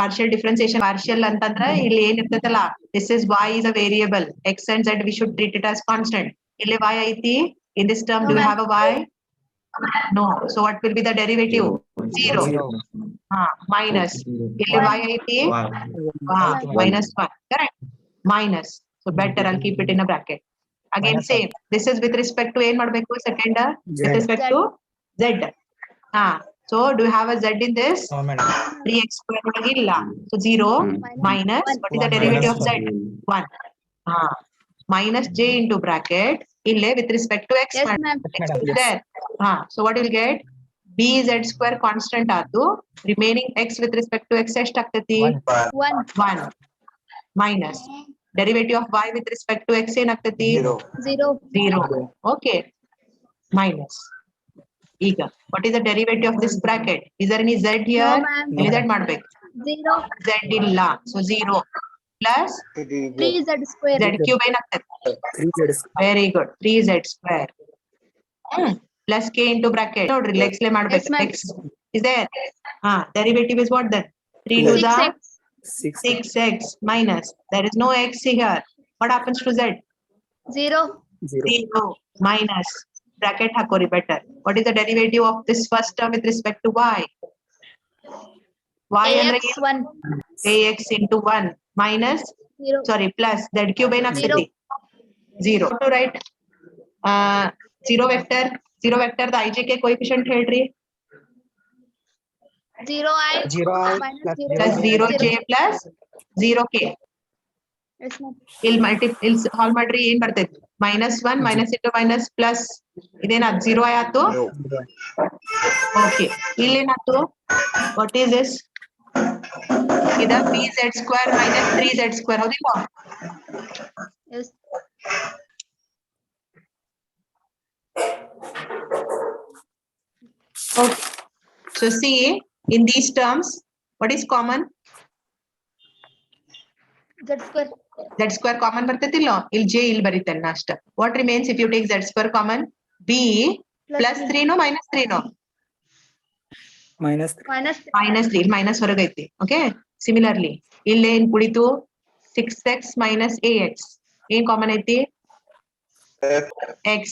Partial differentiation. Partial ಅಂತಂದ್ರ ಇಲ್ಲಿ ಏನ್ ಇರ್ತೈತಲ್ಲ. This is y is a variable. X and z we should treat it as constant. ಇಲ್ಲಿ y ಐತಿ. In this term, No, do you ma'am. have a y? No. So what will be the derivative? Zero. Minus. ಇಲ್ಲಿ y ಐತಿ. Minus 1. Correct. Minus. So better I'll keep it in a bracket. Again, Minus same. This is with respect to ಏನ್ ಮಾಡ್ಬೇಕು? Second, with Z. respect to z. So do you have a z in this? No, madam. 3x square ಒಳಗೆ ಇಲ್ಲ. So 0 minus, what is the derivative of z? 1. Minus j into bracket. ಇಲ್ಲೇ with respect to x. Yes, ma'am. Madam. There. So what you'll get? B z square constant ಆತು. Remaining x with respect to x ಎಷ್ಟಾಗ್ತೈತಿ? 1. 1 minus derivative of y with respect to x ಏನಾಗ್ತೈತಿ? 0. 0. 0. Okay. Minus. ಈಗ what is the derivative of this bracket? Is there any z here? No, ma'am. Any z ಮಾಡ್ಬೇಕು? 0. Z ಇಲ್ಲ. So 0 plus 3Z square. z cube ಏನಾಗ್ತೈತಿ? 3Z. Very good. 3z square. Plus k into bracket. ನೋಡ್ರಿ lex ಲೇ ಮಾಡ್ಬೇಕು. Yes, ma'am. X is there? Derivative is what then? 3 to the 6x. 6x minus. There is no x here. What happens to z? 0. 0 minus. Bracket hakori better. What is the derivative of this first term with respect to y? Y ಅಂದ್ರೆ AX 1. ax into 1 minus, 0. sorry, plus z cube ಏನಾಗ್ತೈತಿ? 0. To write zero vector the ijk coefficient ಹೇಳ್ರಿ. 0i. 0i minus plus 0. Plus 0j plus 0k. Yes, ma'am. ಇಲ್ಲಿ solve ಮಾಡ್ರಿ ಏನ್ ಬರ್ತೈತಿ? -1 minus into minus plus ಇದೇನಾಯ್ತು? 0 ಆಯ್ತು. Okay. ಇಲ್ಲೇನಾಯ್ತು? What is this? ಇದ bz square minus 3z square ಹೌದಿಲ್ಲ? Yes. Okay. So see, in these terms, what is common? Z square. Z square common ಬರ್ತೈತಿಲ್ಲ? ಇಲ್ಲಿ j ಇಲ್ಲಿ ಬರೀತೇನೆ ಅಷ್ಟ. What remains if you take z square common? B plus 3 no minus 3 no? Minus 3. Minus Minus 3 minus ಹೊರಗೈತಿ. Okay. Similarly, ಇಲ್ಲಿ ಏನ್ ಕುಳಿತು 6x minus ax. ಏನ್ common ಐತಿ? x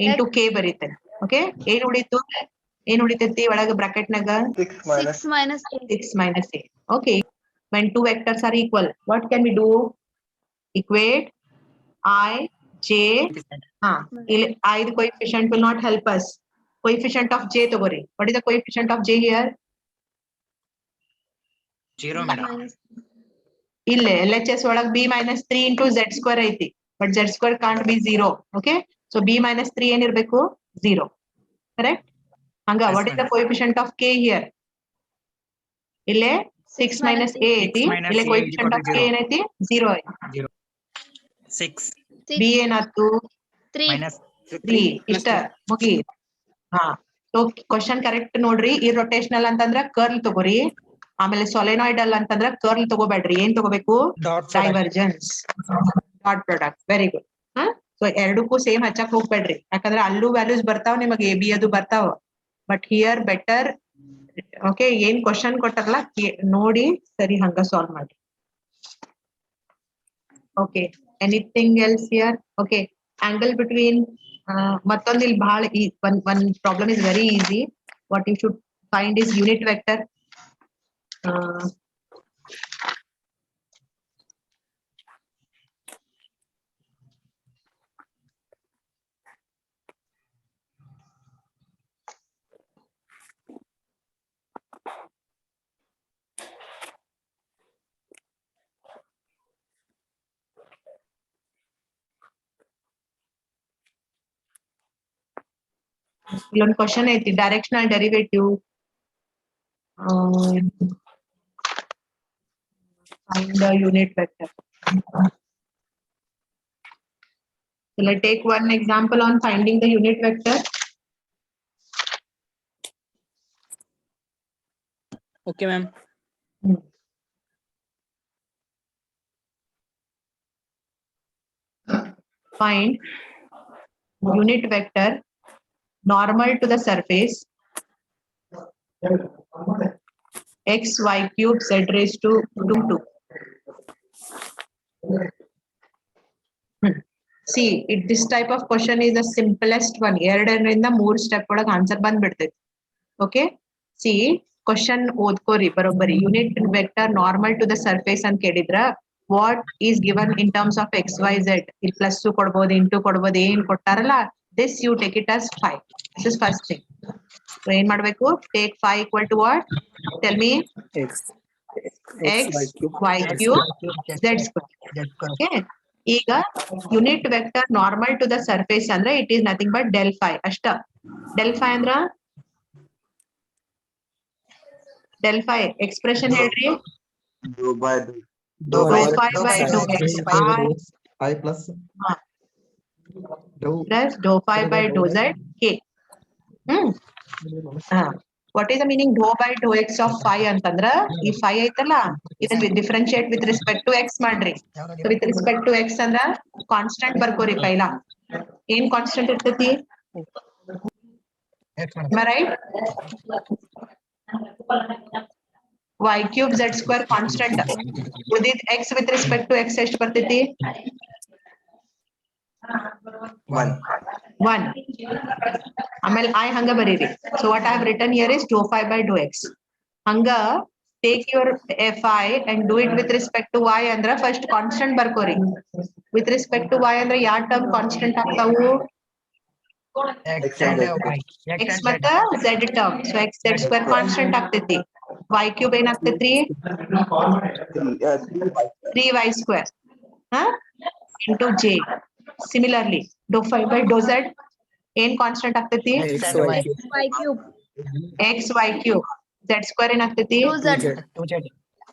into k ಬರೀತೇನೆ. Okay. ಏನ್ ಉಳಿತೈತಿ ಒಳಗ ಬ್ರಾಕೆಟ್ ನಾಗ? 6 minus 8. 6 minus 8. Okay. When two vectors are equal, what can we do? Equate I, j. I the coefficient will not help us. Coefficient of j ತಗೋರಿ. What is the coefficient of j here? 0, madam. Minus. ಇಲ್ಲೇ LHS ಒಳಗ್ b minus 3 into z square ಐತಿ. But z square can't be 0. Okay. So b minus 3 ಏನಿರ್ಬೇಕು? 0. Correct? ಹಂಗ Yes, what is the madam. coefficient of k here? ಇಲ್ಲೇ 6 minus a ಐತಿ. 6 minus ಇಲ್ಲೇ a coefficient equal of to k 0. ಏನೈತಿ? 0 ಐತಿ. 6 b 6. ಏನಾಯ್ತು? 3. minus 3 ಇಷ್ಟ ಮುಗಿ. ಸೊ ಕ್ವಶನ್ ಕರೆಕ್ಟ್ ನೋಡ್ರಿ. ಇರ್ರೊಟೇಷನಲ್ ಅಂತಂದ್ರ ಕರ್ಲ್ ತಗೋರಿ. ಆಮೇಲೆ ಸೊಲೆನಾಯ್ಡಲ್ ಅಂತಂದ್ರ ಕರ್ಲ್ ತಗೋಬೇಡ್ರಿ. ಏನ್ ತಗೋಬೇಕು? dot product. Divergence. Dot product. Very good. So ಎರಡಕ್ಕೂ ಸೇಮ್ ಹಚ್ಚಕ್ ಹೋಗ್ಬೇಡ್ರಿ. ಯಾಕಂದ್ರೆ ಅಲ್ಲೂ ವ್ಯಾಲ್ಯೂಸ್ ಬರ್ತಾವ್ ನಿಮಗೆ ಎ ಬಿ ಅದು ಬರ್ತಾವ. But here better. ಓಕೆ. ಏನ್ ಕ್ವಶನ್ ಕೊಟ್ಟಾರಲ್ಲ ನೋಡಿ ಸರಿ ಹಂಗ ಸಾಲ್ವ್ ಮಾಡಿ. Okay. Anything else here? Okay. angle between ಮತ್ತೊಂದು ಇಲ್ಲಿ ಬಹಳ one problem is very easy. What you should find is unit vector. ಇಲ್ಲೊಂದು ಕ್ವಶನ್ ಐತಿ directional derivative find the unit vector. So let's take one example on finding the unit vector. Okay, ma'am. Find unit vector normal to the surface x y cube z raised to 2. See, this type of question is the simplest one. ಎರಡರಿಂದ 3 step ಒಳಗೆ answer ಬಂದ್ಬಿಡ್ತೈತಿ. Okay, C question ಓದ್ಕೋರಿ ಬರೋಬ್ಬರಿ. Unit vector normal to the surface ಅಂತ ಕೇಳಿದ್ರ what is given in terms of x y z. ಇಲ್ಲಿ plus ಕೊಡ್ಬೋದು, into ಕೊಡ್ಬೋದು, ಏನ್ ಕೊಟ್ಟಾರಲ್ಲ this you take it as 5. This is first thing. ಏನ್ ಮಾಡ್ಬೇಕು? Take 5 equal to what? Tell me. X y cube z square. Okay. ಈಗ unit vector normal to the surface ಅಂದ್ರೆ it is nothing but del phi ಅಷ್ಟ. del phi ಅಂದ್ರ del phi expression ಹೇಳ್ರಿ. Dou by Dou phi by dou x I plus dou plus dou phi by dou z k. What is the meaning dou by dou x of phi ಅಂತಂದ್ರ ಈ phi ಐತಲ್ಲ ಇದನ್ನ differentiate with respect to x ಮಾಡ್ರಿ. So with respect to x ಅಂದ್ರ constant ಬರ್ಕೋರಿ ಪೈಲಾ. ಏನ್ constant ಇರ್ತೈತಿ? Am I right? y cube z square constant. ಉಳಿದಿದ್ x with respect to x ಎಷ್ಟು ಬರ್ತೈತಿ? 1. ಆಮೇಲೆ I ಹಂಗ ಬರೀರಿ. So what I have written here is dou phi by dou x. ಹಂಗ take your phi and do it with respect to y ಅಂದ್ರ first constant ಬರ್ಕೋರಿ. With respect to y ಅಂದ್ರೆ ಯಾವ term constant ಆಗ್ತಾವು? x ಮತ್ತ z term. So x z square constant ಆಗ್ತೈತಿ. y cube ಏನಾಗ್ತೈತ್ರಿ? 3y square into j. Similarly dou phi by dou z ಏನ್ constant ಆಗ್ತೈತಿ? y cube x y cube. Z square ಏನಾಗ್ತೈತಿ?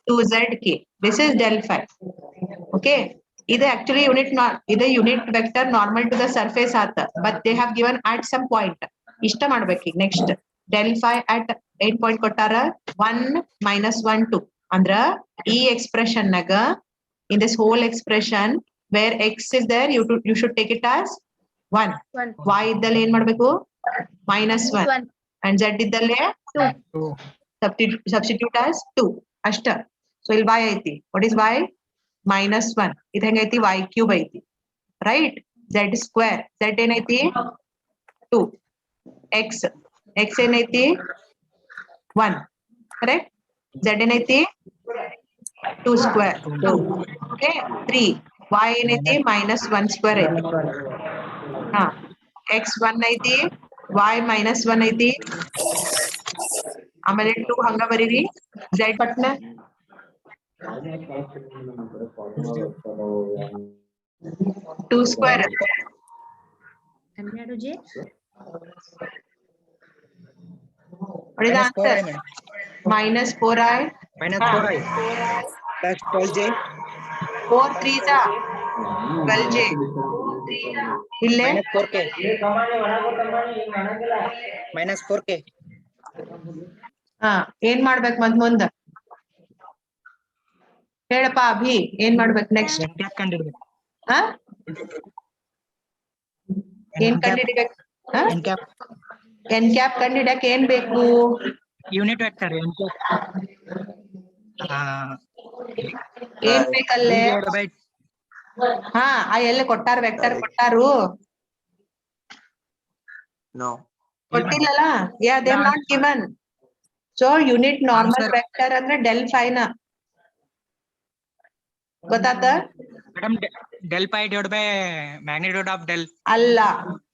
2zk. This is del phi. Okay. ಇದು actually unit vector normal to the surface ಆತ. But they have given at some point. ಇಷ್ಟ ಮಾಡ್ಬೇಕು ಈಗ next. Del phi at 8 point ಕೊಟ್ಟಾರ 1 minus 1 2. ಅಂದ್ರ ಈ expression ನಾಗ in this whole expression where x is there you should take it as 1. y ಇದ್ದಲ್ಲಿ ಏನ್ ಮಾಡ್ಬೇಕು? -1. And z ಇದ್ದಲ್ಲಿ 2. Substitute as 2 ಅಷ್ಟ. So ಇಲ್ಲಿ y ಐತಿ. What is y? -1. ಇದು ಹೆಂಗೈತಿ? y cube ಐತಿ. Right? Z square. Z ಏನೈತಿ? 2. x ಏನೈತಿ? 1. Correct? Z ಏನೈತಿ? 2 square. 2. Okay? 3. y ಏನೈತಿ? -1 square ಐತಿ. x 1 ಐತಿ. y -1 ಐತಿ. ಆಮೇಲೆ 2 ಹಂಗ ಬರೀರಿ. Z Patna 2 square. What is the answer? -4i. -4i plus 12j. 4 3s are 12j. ಇಲ್ಲೇ -4k. -4k. ಏನ್ ಮಾಡ್ಬೇಕು ಮುಂದ? ಹೇಳಪ್ಪ ಅಭಿ, ಏನ್ ಮಾಡ್ಬೇಕು ನೆಕ್ಸ್ಟ್? ಕಂಡಿಡ್ಬೇಕು. ಏನ್ ಕಂಡಿಡಿಬೇಕು? ಎನ್ ಕ್ಯಾಪ್ ಕಂಡಿಡಕ್ ಏನ್ ಬೇಕು? ಯೂನಿಟ್ ವೆಕ್ಟರ್ ಏನ್ ಬೇಕಲ್ಲೇ? ಎಲ್ಲಿ ಕೊಟ್ಟಾರ? ವೆಕ್ಟರ್ ಕೊಟ್ಟಾರು? No. ಕೊಟ್ಟಿಲ್ಲಲ್ಲ? Yeah, they have not given. So unit normal vector ಅಂದ್ರೆ del phi ನ ಗೊತ್ತಾತ? Madam del pi divided by magnitude of del. ಅಲ್ಲ,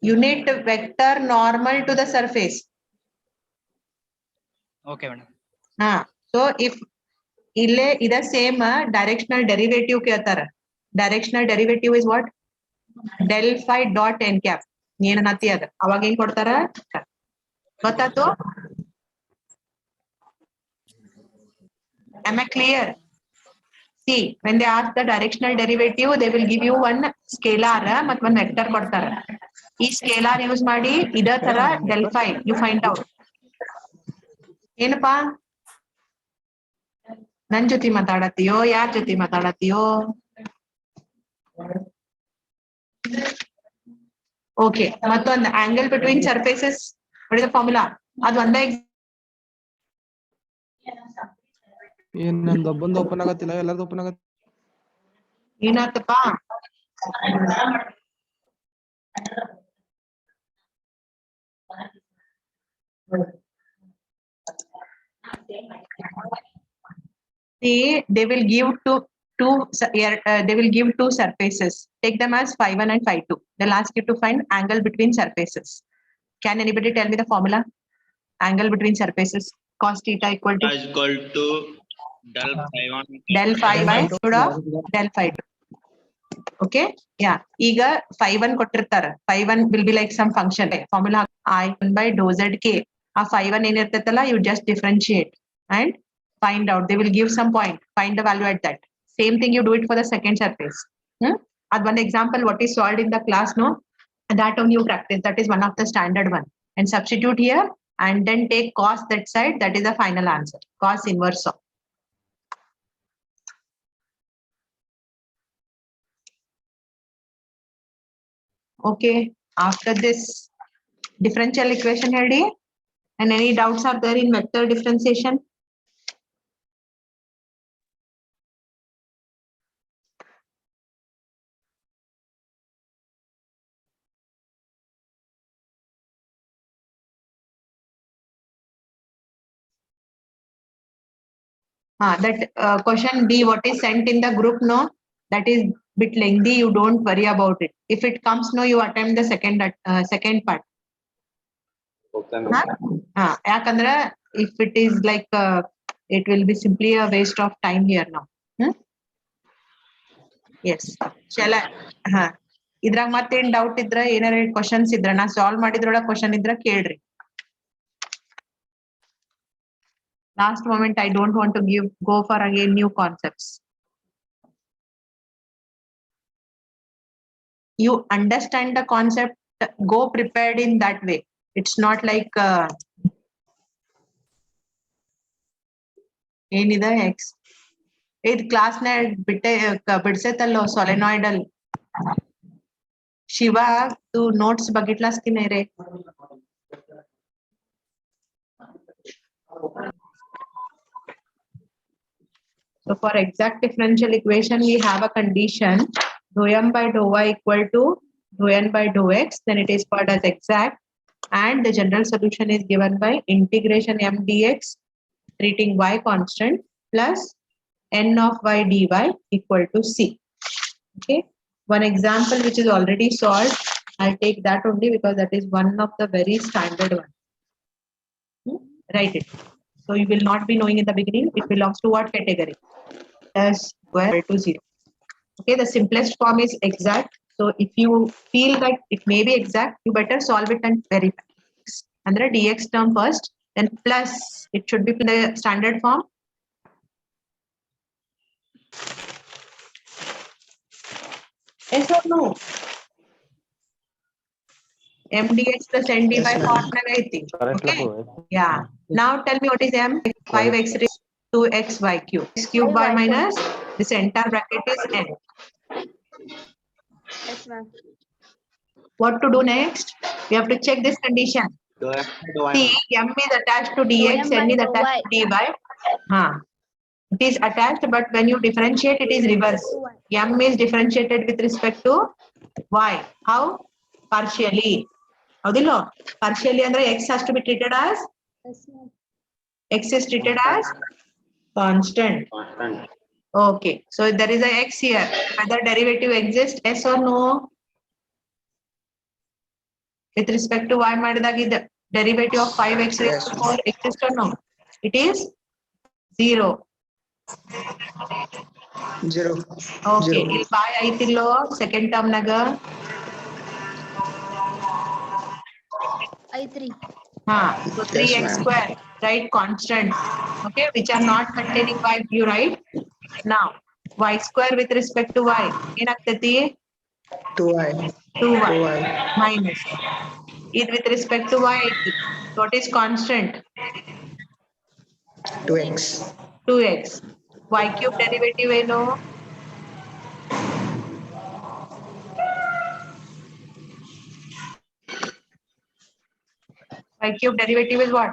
unit vector normal to the surface. Okay madam. So if ಇಲ್ಲೇ ಇದ same directional derivative ಕೇಳ್ತಾರ. Directional derivative is what? del phi dot n cap. ನೀನ್ ಅನ್ನತಿ ಅದ ಅವಾಗ ಏನ್ ಕೊಡ್ತಾರ? ಗೊತ್ತಾಯ್ತು? Am I clear? See, when they ask the directional derivative, they will give you one scalar ಮತ್ತು one vector ಕೊಡ್ತಾರ. ಈ scalar ಯೂಸ್ ಮಾಡಿ ಇದೇ ತರ del phi you find out. ಏನಪ್ಪಾ? ನನ್ ಜೊತೆ ಮಾತಾಡತ್ತೀಯೋ ಯಾರ್ ಜೊತೆ ಮಾತಾಡತ್ತೀಯೋ? ಓಕೆ, ಮತ್ತೊಂದು angle between surfaces. What is the formula? ಅದು ಒಂದೇ ಏನ್ ನಂದು ಒಬ್ಬಂದು ಓಪನ್ ಆಗತ್ತಿಲ್ಲ, ಎಲ್ಲಾರ್ದು ಓಪನ್ ಆಗತ್ತ. ಏನಾತಪ್ಪ? See, they will give two surfaces. Take them as phi1 and phi2. They'll ask you to find angle between surfaces. Can anybody tell me the formula? Angle between surfaces. Cos theta equal to is equal to del phi 1 del phi by root of del phi 2. Okay, yeah. ಈಗ phi1 ಕೊಟ್ಟಿರ್ತಾರ. phi1 will be like some function. Formula I1 by dou zk. ಆ phi1 ಏನಿರ್ತೈತಲ್ಲ, you just differentiate and find out. They will give some point. Find the value at that. Same thing you do it for the second surface. At one example, what is solved in the class, no? That only you practice. That is one of the standard one. And substitute here and then take cos that side. That is the final answer. Cos inverse of. Okay, after this differential equation here, and any doubts are there in vector differentiation? That question B, what is sent in the group, no? That is bit lengthy. You don't worry about it. If it comes, no, you attempt the second part. Okay, ma'am. Yakandra, if it is like it will be simply a waste of time here now. Yes. Shall I? ಇದ್ರಾಗ ಮತ್ತೇನ್ doubt ಇದ್ರ ಏನಾರ questions ಇದ್ರ ನಾ solve ಮಾಡಿದ್ರೊಳಗ question ಇದ್ರ ಕೇಳ್ರಿ. Last moment, I don't want to go for again new concepts. You understand the concept, go prepared in that way. It's not like ಏನಿದೆ X. ಇದು ಕ್ಲಾಸ್ ನ ಬಿಡ್ಸೈತಲ್ಲೋ ಸೊಲೆನಾಯ್ಡಲ್ ಶಿವ ತು ನೋಟ್ಸ್ ಬಗಿಟ್ಲಾಸ್ತೀನಿ ರೇ. So for exact differential equation, we have a condition dou m by dou y equal to dou n by dou x. Then it is called as exact, and the general solution is given by integration m dx, treating y constant, plus n of y dy equal to c. Okay, one example which is already solved. I'll take that only because that is one of the very standard one. Write it. So you will not be knowing in the beginning. It belongs to what category? S square to 0. Okay, the simplest form is exact. So if you feel that it may be exact, you better solve it and verify. Under dx term first, then plus it should be in the standard form. Yes or no? M dx plus n dy by form naga ಐತಿ. Okay. Yeah. Now tell me what is m? 5x raised to x y cube. X cube y minus this entire bracket is n. Yes, ma'am. What to do next? We have to check this condition. Dou x by dou y. See, m is attached to dx, Dou m n is by dou attached to dy. It is attached, but when you differentiate, it is reverse. M is differentiated with respect to y. How? Partially. Howdillo? Partially andre x has to be treated as? Yes, ma'am. X is treated as constant. Constant. Okay. So there is a x here. Whether derivative exists, yes or no? With respect to y ಮಾಡಿದಾಗ the derivative of 5x raised to 4 exists or no? It is 0. 0. Okay. ಇಲ್ಲಿ y ಐತಿಲ್ಲೋ second term ನಾಗ? I3. So 3x square, right? Constant. Okay, which are not containing y, you write. Now, y square with respect to y. Enagtati 2y. 2y minus. It with respect to y. What is constant? 2x. 2x. Y cube derivative ಏನು? Y cube derivative is what?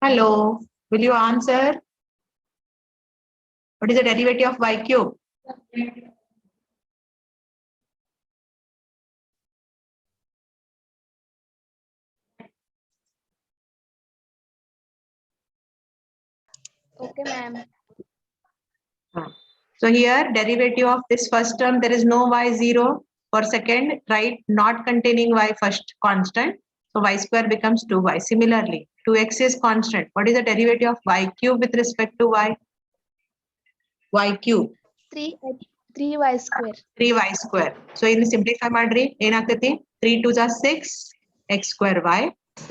Hello, will you answer? What is the derivative of y cube? Okay, ma'am. So here derivative of this first term, there is no y 0. For second, right, not containing y first constant. So y square becomes 2y. Similarly, 2x is constant. What is the derivative of y cube with respect to y? Y cube. 3y square. 3y square. So in simplify madri, ಏನಾಗ್ತೈತಿ? 3 2s are 6 x square y.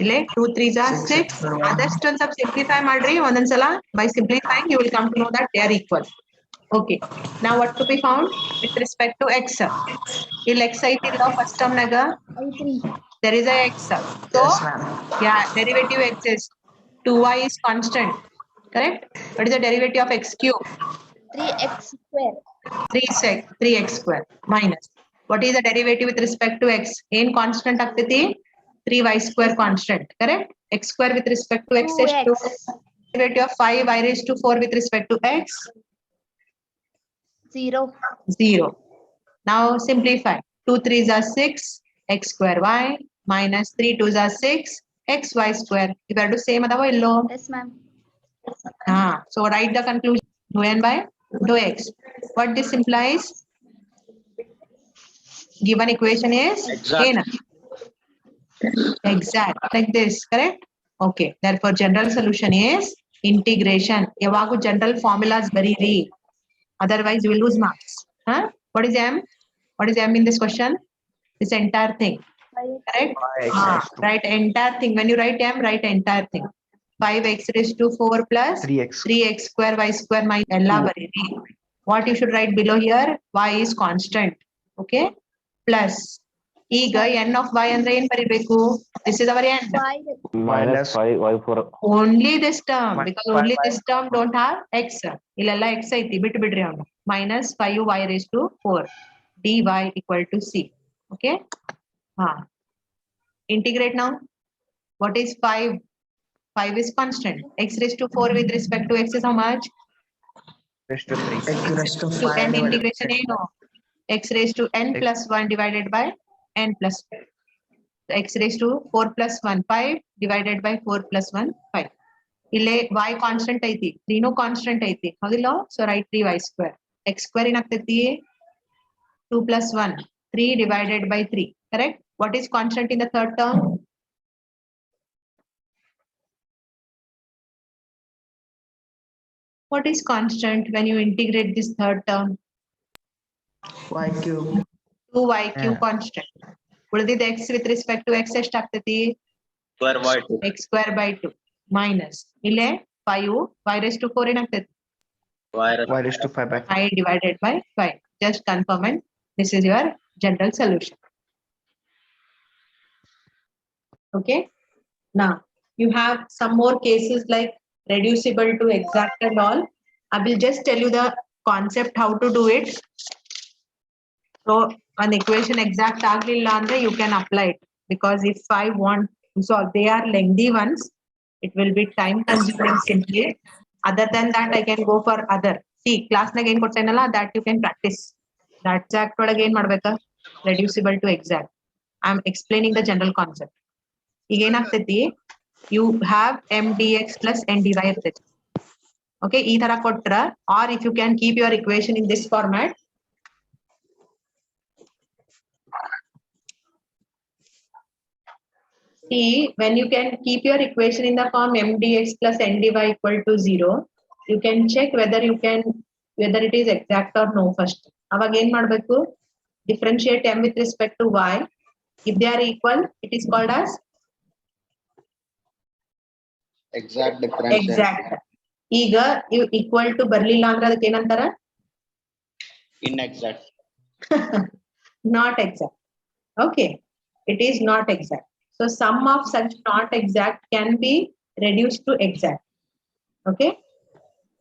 ಇಲ್ಲೇ 2 3s are 6. ಆದಷ್ಟು ಒಂದು ಸ್ವಲ್ಪ simplify ಮಾಡ್ರಿ ಒಂದೊಂದ್ಸಲ. By simplifying, you will come to know that they are equal. Okay. Now what to be found with respect to x? ಇಲ್ಲಿ x ಐತಿ ಇಲ್ಲ first term ನಾಗ? I3. There is a x. So Yes, ma'am. yeah, derivative x is 2y is constant. Correct? What is the derivative of x cube? 3x square. 3x square minus. What is the derivative with respect to x? In constant ಆಗ್ತೈತಿ 3y square constant. Correct? X square with respect to x is 2. 2x. Derivative of 5y raised to 4 with respect to x? 0. 0. Now simplify. 2 3s are 6 x square y minus 3 2s are 6 x y square. Iverdu same adava illo? Yes, ma'am. So write the conclusion. Do n by do x. What this implies? Given equation is Exact. exact like this, correct? Okay, therefore general solution is integration. Yavagu general formulas very read, otherwise you will lose marks. What is m? What is m in this question? This entire thing, correct? Write entire thing. When you write m, write entire thing. 5x raised to 4 plus 3x square y square minus ella very read. What you should write below here? Y is constant. Okay, plus ಈಗ n of y ಅಂದ್ರೆ ಏನ್ ಬರಿಬೇಕು? This is our n. minus 5y4 Only this term, because only this term don't have x. ಇಲ್ಲೆಲ್ಲ x ಐತಿ, ಬಿಟ್ಟು ಬಿಡ್ರಿ ಅವನು. Minus 5y raised to 4 dy equal to c. Okay. Integrate now. What is 5? 5 is constant. X raised to 4 with respect to x is how much? X raised to To 5 n divided integration by ಏನು? X raised to n plus 1 divided by n plus 2. So x raised to 4 plus 1 5 divided by 4 plus 1 5. ಇಲ್ಲೇ y constant ಐತಿ, 3 ನು constant ಐತಿ, ಹೌದಿಲ್ಲ? So write 3y square. X square ಏನಾಗ್ತೈತಿ? 2 plus 1 3 divided by 3. Correct? What is constant in the third term? What is constant when you integrate this third term? y cube. 2y cube constant. ಉಳಿದಿದ್ದ x with respect to x ಎಷ್ಟಾಗ್ತೈತಿ? Square by 2. x square by 2 minus ಇಲ್ಲೇ 5 y raised to 4 ಏನಾಗ್ತೈತಿ? Y raised to 5 by 5 divided by 5. Just confirm and this is your general solution. Okay. Now you have some more cases like reducible to exact and all. I will just tell you the concept how to do it. So an equation exact ಆಗ್ಲಿಲ್ಲ ಅಂದ್ರೆ you can apply it, because if I want, so they are lengthy ones, it will be time consuming simply. Other than that, I can go for other. See, class ನಾಗ ಏನ್ ಕೊಡ್ತೇನಲ್ಲ, that you can practice. That exact ಒಳಗೆ ಏನ್ ಮಾಡ್ಬೇಕಾ? Reducible to exact. I am explaining the general concept. ಈಗ ಏನಾಗ್ತೈತಿ? You have m dx plus n dy ಇರ್ತೈತಿ. Okay, ಈ ತರ ಕೊಟ್ರ, or if you can keep your equation in this format. See, when you can keep your equation in the form m dx plus n dy equal to 0, you can check whether it is exact or no first. ಅವಾಗ ಏನ್ ಮಾಡ್ಬೇಕು? Differentiate m with respect to y. If they are equal, it is called as Exact differential. exact. ಈಗ ಇವ್ equal to ಬರ್ಲಿಲ್ಲ ಅಂದ್ರೆ ಅದಕ್ಕೆ ಏನಂತಾರ? Inexact. Not exact. Okay, it is not exact. So sum of such not exact can be reduced to exact. Okay,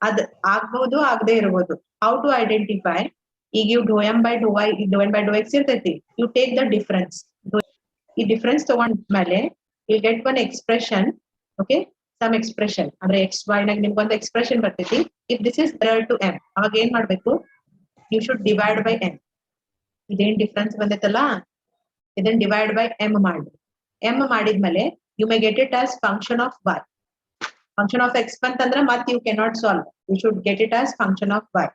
ಅದ್ ಆಗ್ಬಹುದು ಆಗದೆ ಇರಬಹುದು. How to identify? ಈಗ you dou m by dou y, dou n by dou x ಇರ್ತೈತಿ. You take the difference. ಈ difference ತಗೊಂಡ್ಮೇಲೆ you get one expression. Okay, some expression ಅಂದ್ರೆ x y ನಾಗ ನಿಮ್ಗೊಂದು expression ಬರ್ತೈತಿ. If this is equal to m, ಅವಾಗ ಏನ್ ಮಾಡ್ಬೇಕು? You should divide by m. ಇದೇನ್ ಡಿಫರೆನ್ಸ್ ಬಂದೈತಲ್ಲ, ಇದನ್ನ ಡಿವೈಡ್ ಬೈ m ಮಾಡಿ. m ಮಾಡಿದ್ಮೇಲೆ you may get it as function of y. Function of x ಬಂತಂದ್ರ ಮತ್ತೆ you cannot solve. You should get it as function of y.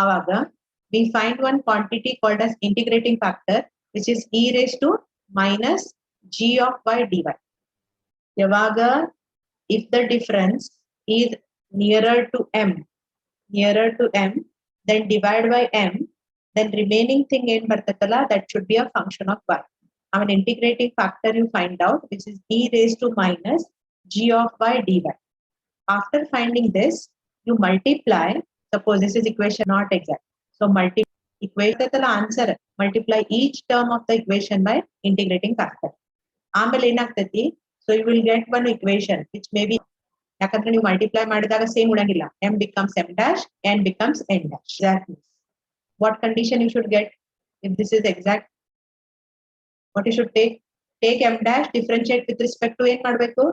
ಅವಾಗ we find one quantity called as integrating factor, which is e raised to minus g of y dy. ಯಾವಾಗ if the difference is nearer to m, then divide by m, then remaining thing ಏನ್ ಬರ್ತೈತಲ್ಲ, that should be a function of y. An integrating factor you find out, which is e raised to minus g of y dy. After finding this, you multiply. Suppose this is equation not exact, so equation answer, multiply each term of the equation by integrating factor. ಆಮೇಲೆ ಏನಾಗ್ತೈತಿ? So you will get one equation which may be, ಯಾಕಂದ್ರೆ ನೀವು multiply ಮಾಡಿದಾಗ same ಉಳಂಗಿಲ್ಲ. m becomes m dash, n becomes n dash. That means what condition you should get if this is exact? What you should take m dash, differentiate with respect to ಏನ್ ಮಾಡ್ಬೇಕು?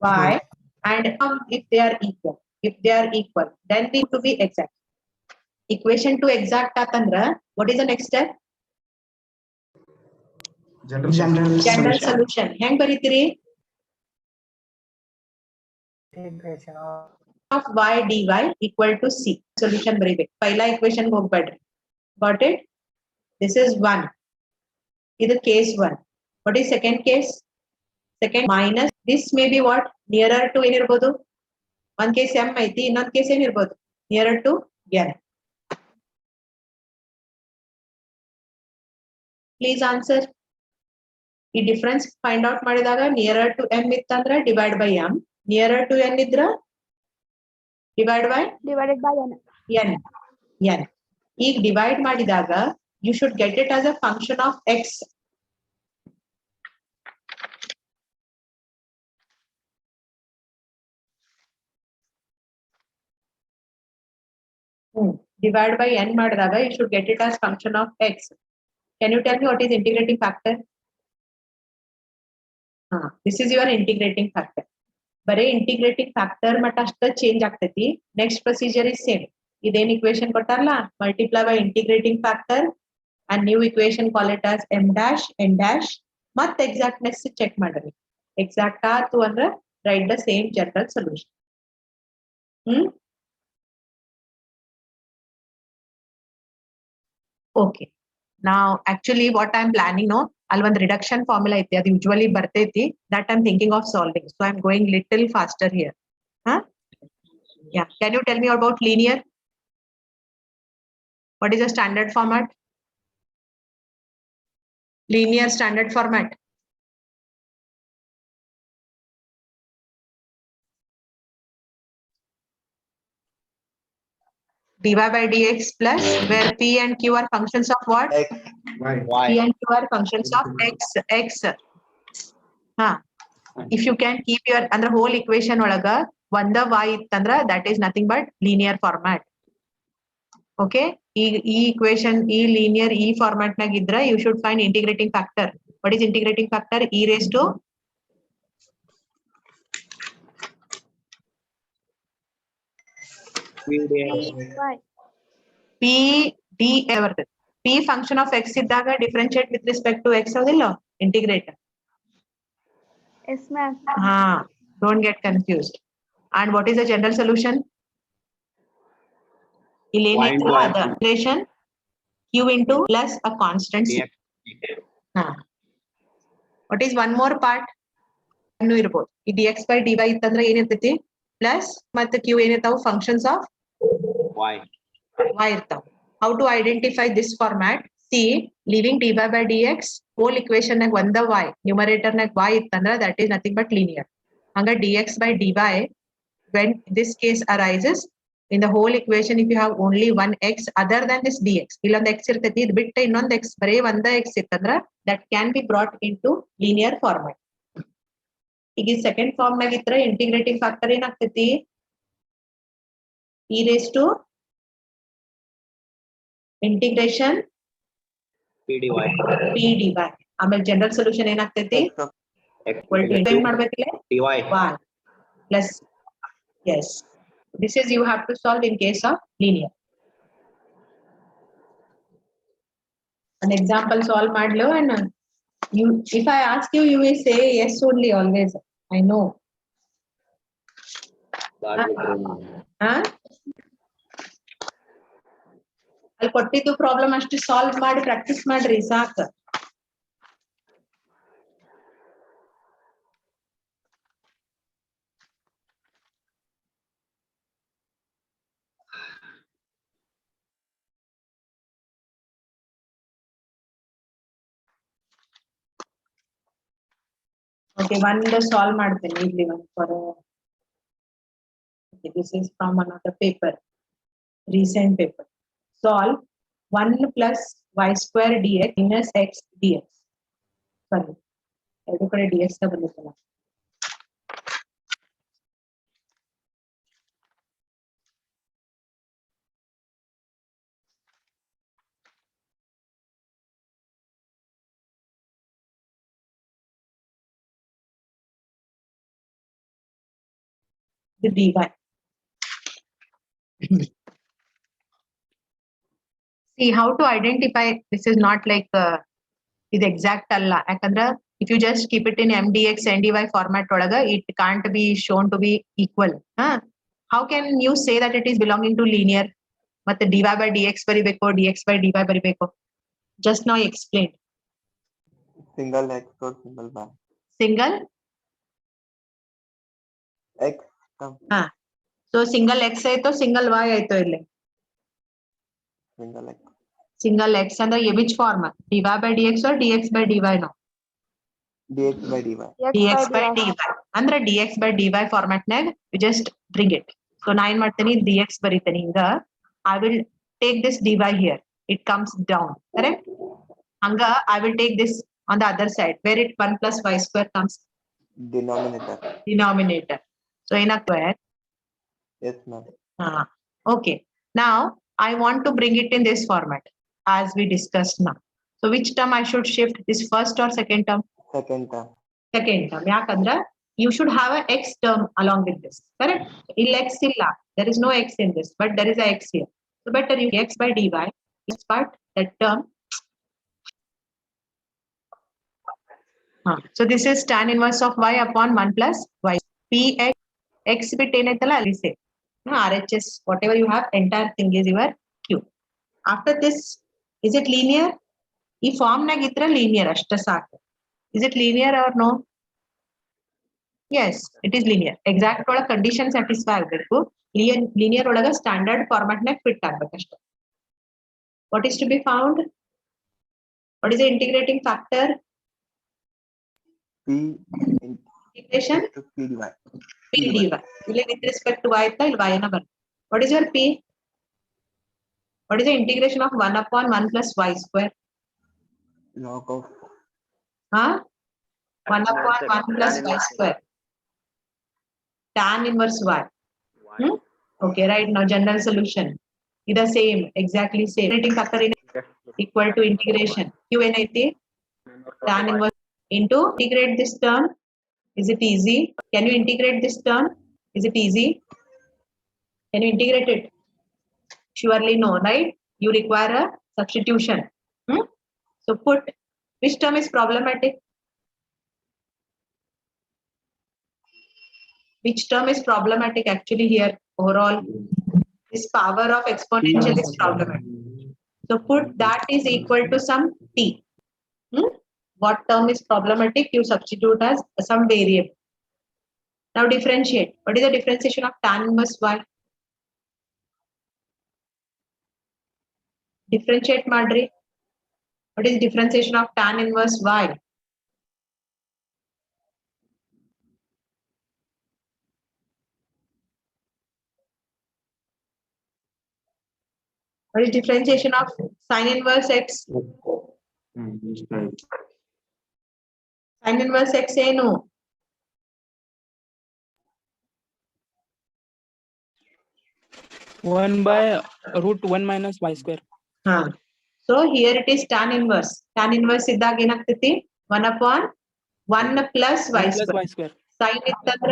y, and if they are equal. If they are equal, then they to be exact. Equation to exact atandra, what is the next step? General solution. ಹೆಂಗ್ ಬರೀತೀರಿ? Integration of y dy equal to c. Solution ಬರೀಬೇಕು. ಪೈಲಾ equation ಹೋಗ್ಬೇಡ್ರಿ. Got it? This is 1. ಇದು case 1. What is second case? Second minus, this may be what? Nearer to ಏನಿರ್ಬೋದು? ಒಂದ್ case m ಐತಿ, ಇನ್ನೊಂದ್ case ಏನಿರ್ಬೋದು? Nearer to n. Please answer. ಈ difference find out ಮಾಡಿದಾಗ nearer to m ಇತ್ತಂದ್ರ divide by m, nearer to n ಇದ್ರ divide by divided by n. n. ಈಗ divide ಮಾಡಿದಾಗ you should get it as a function of x. Divide by n ಮಾಡಿದಾಗ you should get it as function of x. Can you tell me what is integrating factor? This is your integrating factor. ಬರೀ integrating factor ಮಟ್ಟ ಅಷ್ಟ change ಆಗ್ತೈತಿ. Next procedure is same. ಇದೇನ್ equation ಕೊಟ್ಟಾರಲ್ಲ, multiply by integrating factor and new equation call it as m dash n dash. ಮತ್ತೆ exactness check ಮಾಡ್ರಿ. Exact ಆತು ಅಂದ್ರೆ write the same general solution. Okay. Now actually what I'm planning, no, ಅಲ್ಲಿ ಒಂದು reduction formula ಐತಿ, ಅದು usually ಬರ್ತೈತಿ, that I'm thinking of solving. So I'm going little faster here. Yeah. Can you tell me about linear? What is the standard format? Linear standard format. dy by dx plus where p and q are functions of what? Y. P and q are functions of x. If you can keep your under whole equation ಒಳಗ ಒಂದ y ಇತ್ತಂದ್ರ that is nothing but linear format. Okay, ಈ equation ಈ linear ಈ format ನಾಗ ಇದ್ರ you should find integrating factor. What is integrating factor? E raised to p d ಬರ್ತದೆ. p function of x ಇದ್ದಾಗ differentiate with respect to x ಹೌದಿಲ್ಲ, integrate. Yes, ma'am. Don't get confused. And what is the general solution? Integration q into plus a constant c. What is one more part? ಇರ್ಬೋದು. ಈ dx by dy ಇತ್ತಂದ್ರೆ ಏನಿರ್ತೈತಿ? plus ಮತ್ತೆ q ಏನಿರ್ತಾವು functions of Y. y ಇರ್ತಾವ. How to identify this format? See, leaving dy by dx, whole equation ನಾಗ ಒಂದ y, numerator ನಾಗ y ಇತ್ತಂದ್ರ that is nothing but linear. ಹಂಗ dx by dy, when this case arises, in the whole equation, if you have only one x other than this dx, ಇಲ್ಲೊಂದು x ಇರ್ತೈತಿ, ಇದು ಬಿಟ್ಟು ಇನ್ನೊಂದು x, ಬರೇ ಒಂದ x ಇತ್ತಂದ್ರ that can be brought into linear format. ಈಗ ಈ ಸೆಕೆಂಡ್ ಫಾರ್ಮ್ ನಾಗ ಇತ್ರ ಇಂಟಿಗ್ರೇಟಿಂಗ್ ಫ್ಯಾಕ್ಟರ್ ಏನಾಗ್ತೈತಿ? e raised to integration P dy. p dy. ಆಮೇಲೆ ಜನರಲ್ ಸೊಲ್ಯೂಷನ್ ಏನಾಗ್ತೈತಿ? X equal to ಏನ್ ಮಾಡ್ಬೇಕಿಲ್ಲ? dy. y plus, yes, this is you have to solve in case of linear. An example solve ಮಾಡ್ಲು, and you, if I ask you, you will say yes only always. I know. ಅಲ್ಲಿ ಕೊಟ್ಟಿದ್ದು problem ಅಷ್ಟು solve ಮಾಡಿ practice ಮಾಡ್ರಿ ಸಾಕು. Okay, ಒಂದು solve ಮಾಡ್ತೇನೆ ಇಲ್ಲಿ ಒಂದು for. Okay, this is from another paper, recent paper. Solve 1 plus y square dx minus x dx. Sorry, ಎರಡು ಕಡೆ dx ತ ಬಂದಿತ್ತಲ್ಲ. The dy. See how to identify. This is not like ಇದು exact ಅಲ್ಲ, ಯಾಕಂದ್ರ if you just keep it in mdx and dy format ಒಳಗ, it can't be shown to be equal. How can you say that it is belonging to linear? ಮತ್ತೆ dy by dx ಬರಿಬೇಕು, dx by dy ಬರಿಬೇಕು? Just now I explained. Single x or single y. Single X. so single x ಆಯ್ತೋ single y ಆಯ್ತೋ ಇಲ್ಲಿ? Single x. Single x ಅಂದ್ರೆ which form? dy by dx or dx by dy no? Dx by dy. dx by dy. ಅಂದ್ರೆ dx by dy format ನಾಗ you just bring it. So ನಾ ಏನ್ ಮಾಡ್ತೀನಿ, dx ಬರಿತೀನಿ ಹಿಂಗ. I will take this dy here. It comes down, correct? ಹಂಗ I will take this on the other side where it 1 plus y square comes denominator. So ಏನಾಗ್ತದೆ? Yes, ma'am. Okay. Now I want to bring it in this format as we discussed now. So which term I should shift? This first or second term? Second term. Second term. Yakandra, you should have a x term along with this. Correct? Il x illa. There is no x in this, but there is a x here. So better you x by dy is part that term. So this is tan inverse of y upon 1 plus y. Px x bit enaytala alli say. RHS, whatever you have, entire thing is your q. After this, is it linear? ಈ form ನಾಗ ಇತ್ರ linear ಅಷ್ಟ ಸಾಕು. Is it linear or no? Yes, it is linear. Exact ಒಳಗ condition satisfy ಆಗಬೇಕು. linear ಒಳಗ standard format ನಾಗ fit ಆಗ್ಬೇಕಷ್ಟ. What is to be found? What is the integrating factor? P Integration to P dy. p dy. ಇಲ್ಲಿ with respect to y ಇತ್ತ, ಇಲ್ಲಿ y ನ ಬರುತ್ತೆ. What is your p? What is the integration of 1 upon 1 plus y square? Log of 1 upon 1 plus y square. Tan inverse y. Okay, right now general solution. It is same, exactly same. Integrating factor in equal to integration. Q n it tan inverse into integrate this term. Is it easy? Can you integrate this term? Is it easy? Can you integrate it? Surely no, right? You require a substitution. So put, which term is problematic? Which term is problematic actually here overall? This power of exponential is problematic. So put that is equal to some t. What term is problematic? You substitute as some variable. Now differentiate. What is the differentiation of tan inverse y? Differentiate madri. What is differentiation of tan inverse y? What is differentiation of sin inverse x? Sin inverse x ಏನು? One by root 1 minus y square. So here it is tan inverse. Tan inverse ಇದ್ದಾಗ ಏನಾಗ್ತೈತಿ? 1 upon 1 plus y 1 plus square. y square. Sin ಇತ್ತಂದ್ರ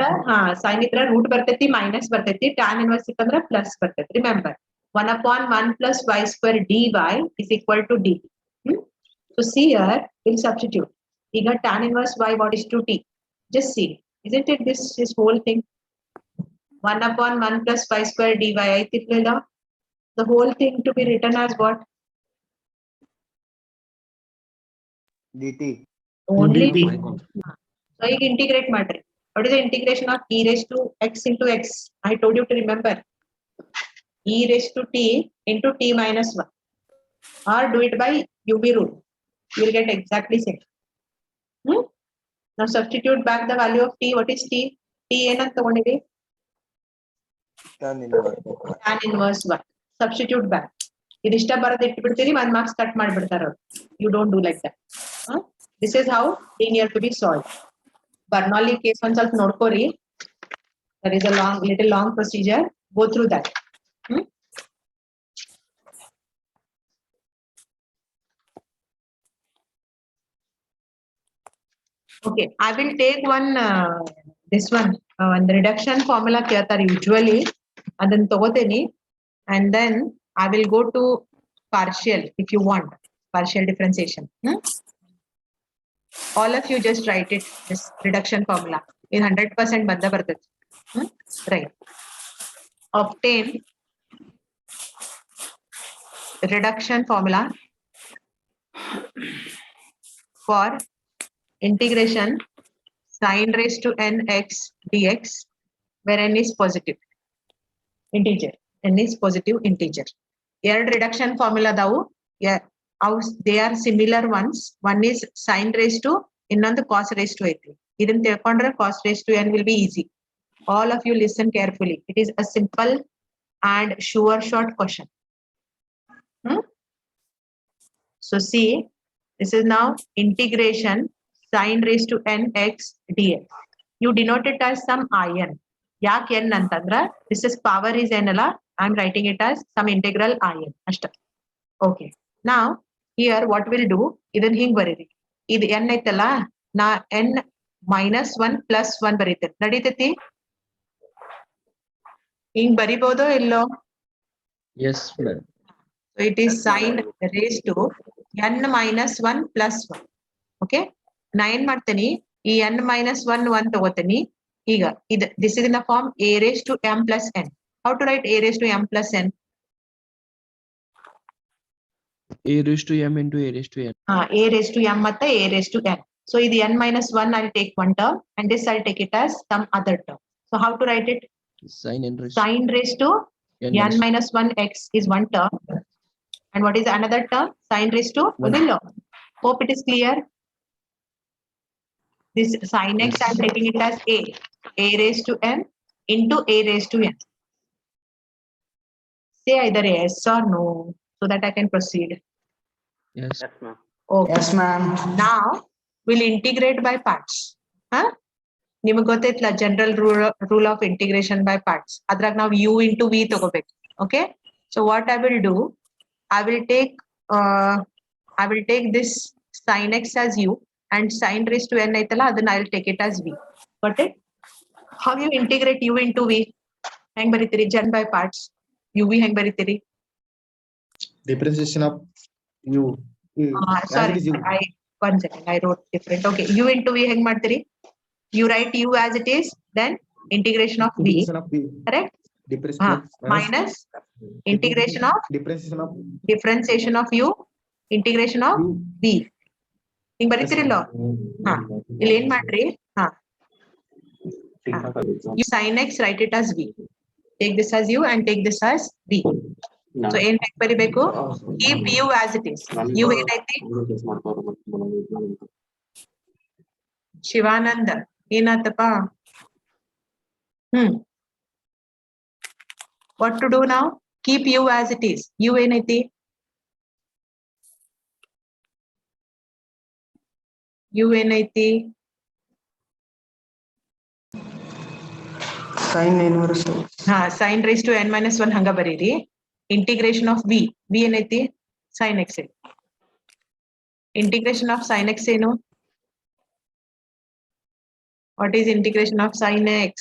sin ಇದ್ರ root ಬರ್ತೈತಿ minus ಬರ್ತೈತಿ tan inverse ಇತ್ತಂದ್ರ plus ಬರ್ತೈತಿ. Remember 1 upon 1 plus y square dy is equal to dt. So see here we'll substitute. ಈಗ tan inverse y what is to t? Just see. Isn't it this whole thing? 1 upon 1 plus y square dy ಐತಿರ್ಲಿಲ್ಲ? The whole thing to be written as what? dt. Only so ಈಗ integrate ಮಾಡ್ರಿ. What is the integration of e raised to x into x? I told you to remember. E raised to t into t minus 1. Or do it by UV rule. You will get exactly same. Now substitute back the value of t. What is t? T ಏನಂತ ತಗೊಂಡಿವಿ? Tan inverse. Tan inverse 1. Substitute back. ಇದಿಷ್ಟ ಬರೋದು ಇಟ್ಬಿಡ್ತೀರಿ 1 marks cut ಮಾಡ್ಬಿಡ್ತಾರ ಅವ್ರು. You don't do like that. This is how linear to be solved. Bernoulli case ಒಂದ್ ಸ್ವಲ್ಪ ನೋಡ್ಕೋರಿ. There is a little long procedure. Go through that. Okay, I will take this one reduction formula ಕೇಳ್ತಾರೆ usually. ಅದನ್ನ ತಗೋತೀನಿ and then I will go to partial if you want partial differentiation. All of you just write it, this reduction formula. In 100% ಬಂದ ಬರ್ತೈತಿ. Right. Obtain reduction formula for integration sin raised to n x dx where n is positive integer. N is positive integer. ಎರಡು reduction formula davu. They are similar ones. One is sin raised to, ಇನ್ನೊಂದು cos raised to ಐತಿ. ಇದನ್ನ ತಿಳ್ಕೊಂಡ್ರೆ cos raised to n will be easy. All of you listen carefully. It is a simple and sure short question. So see, this is now integration sin raised to n x dx. You denote it as some in. ಯಾಕೆ n ಅಂತಂದ್ರ this is power is n ಅಲ್ಲ. I am writing it as some integral in. ಅಷ್ಟ. Okay. Now here what we'll do, ಇದನ್ನ ಹಿಂಗ್ ಬರೀರಿ. ಇದು n ಐತಲ್ಲ, ನಾ n minus 1 plus 1 ಬರೀತೇನೆ. ನಡೀತೈತಿ? ಹಿಂಗ್ ಬರಿಬೋದೋ ಇಲ್ಲೋ? Yes, ma'am. So it is sin raised to n minus 1 plus 1. Okay. ನಾ ಏನ್ ಮಾಡ್ತೇನಿ, ಈ n minus 1 ತಗೋತೀನಿ. ಈಗ this is in the form a raised to m plus n. How to write a raised to m plus n? A raised to m into a raised to n. A raised to m ಮತ್ತೆ a raised to n. So ಇದು n minus 1 I'll take one term and this I'll take it as some other term. So how to write it? Sin n raised Sin raised to n minus 1 x is one term. And what is another term? Sin raised to below. Hope it is clear. This sin x I'm taking it as a raised to m into a raised to n. Say either yes or no so that I can proceed. Yes. Yes, ma'am. Okay. Yes, ma'am. Now we'll integrate by parts. ನಿಮಗೆ ಗೊತ್ತೈತಲ್ಲ general rule of integration by parts. ಅದ್ರಾಗ ನಾವು u into v ತಗೋಬೇಕು. Okay. So what I will do, I will take this sin x as u and sin raised to n ಐತಲ್ಲ ಅದನ್ನ I will take it as v. Got it? How you integrate u into v? ಹೆಂಗ್ ಬರೀತೀರಿ? Gen by parts. uv ಹೆಂಗ್ ಬರೀತೀರಿ? Differentiation of u. Sorry, one second, I wrote different. Okay, u into v ಹೆಂಗ್ ಮಾಡ್ತೀರಿ? You write u as it is, then integration of v, correct? Minus integration of differentiation of u, integration of v. ಹಿಂಗ್ ಬರೀತೀರಿಲ್ಲೋ? ಇಲ್ಲಿ ಏನ್ ಮಾಡ್ರಿ? You sin x, write it as v. Take this as u and take this as v. So ಏನ್ ಬರಿಬೇಕು? Keep u as it is. u ಏನೈತಿ? Shivananda ಏನಾತಪ್ಪ? What to do now? Keep u as it is. u ಏನೈತಿ? u ಏನೈತಿ? Sin inverse. Sin raised to n minus 1 ಹಂಗ ಬರೀರಿ. Integration of v. v ಏನೈತಿ? sin x. Integration of sin x ಏನು? What is integration of sin x?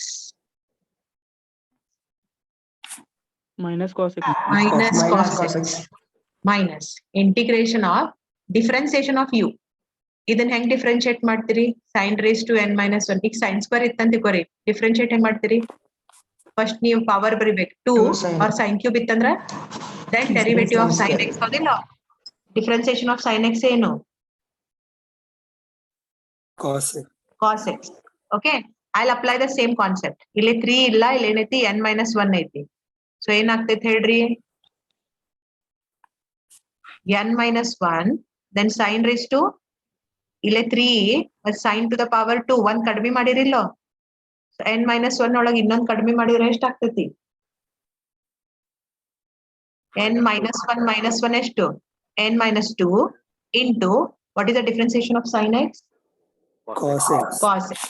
minus cos x. Minus cos cos x. x. Minus integration of differentiation of u. ಇದನ್ನ ಹೆಂಗ್ differentiate ಮಾಡ್ತೀರಿ? sin raised to n minus 1. ಈಗ sin square ಇತ್ತಂತ ತಿಳ್ಕೊರಿ. Differentiate ಹೆಂಗ್ ಮಾಡ್ತೀರಿ? First ನೀವು power ಬರಿಬೇಕು 2 or sin cube ಇತ್ತಂದ್ರ then derivative of sin x ಹೌದಿಲ್ಲ? Differentiation of sin x ಏನು? Cos x. Cos x. Okay, I'll apply the same concept. ಇಲ್ಲಿ 3 ಇಲ್ಲ, ಇಲ್ಲಿ ಏನೈತಿ n minus 1 ಐತಿ. So ಏನಾಗ್ತೈತಿ ಹೇಳ್ರಿ? n minus 1 then sin raised to ಇಲ್ಲಿ 3 sin to the power 2 1 ಕಡಿಮೆ ಮಾಡಿರಿಲ್ಲೋ? So n minus 1 ಒಳಗೆ ಇನ್ನೊಂದು ಕಡಿಮೆ ಮಾಡಿದ್ರೆ ಎಷ್ಟಾಗ್ತೈತಿ? n minus 1 ಎಷ್ಟು? n minus 2 into what is the differentiation of sin x? Cos x. Cos x.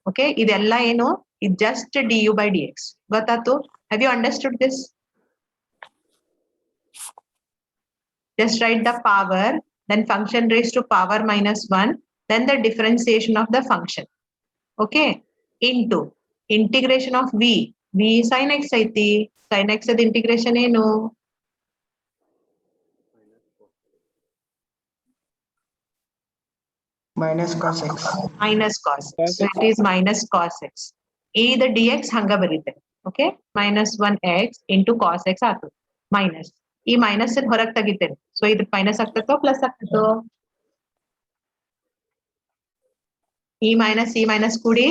Okay, ಇದೆಲ್ಲ ಏನು? ಇದು just du by dx. ಗೊತ್ತಾತು? Have you understood this? Just write the power, then function raised to power minus 1, then the differentiation of the function. Okay, into integration of v. v sin x ಐತಿ. sin x ಅದ integration ಏನು? Minus cos x. Minus cos x. So it is minus cos x. The dx ಹಂಗ ಬರೀತೆ. Okay, minus 1x into cos x ಆತು. Minus. ಈ minus ಹೊರಗೆ ತೆಗಿತೇನೆ. So ಇದು minus ಆಗ್ತೈತೋ plus ಆಗ್ತೈತೋ? ಈ minus ಕೂಡಿ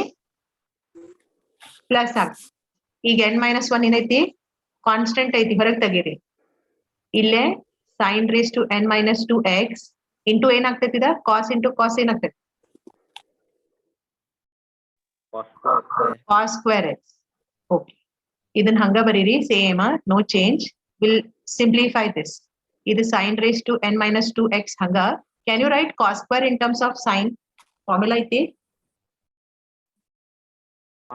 ಪ್ಲಸ್ ಆಗ್ತದೆ. ಈಗ n minus 1 ಏನೈತಿ? ಕಾನ್ಸ್ಟೆಂಟ್ ಐತಿ, ಹೊರಗೆ ತೆಗೀರಿ. ಇಲ್ಲೇ sin raised to n minus 2x into ಏನಾಗ್ತೈತಿ? ಇದ cos ಇಂಟು cos ಏನಾಗ್ತೈತಿ? cos square x. Okay, ಇದನ್ನ ಹಂಗ ಬರೀರಿ same, no change. Will simplify this. This sin raised to n minus 2x hanga. Can you write cos square in terms of sin? Formula iti?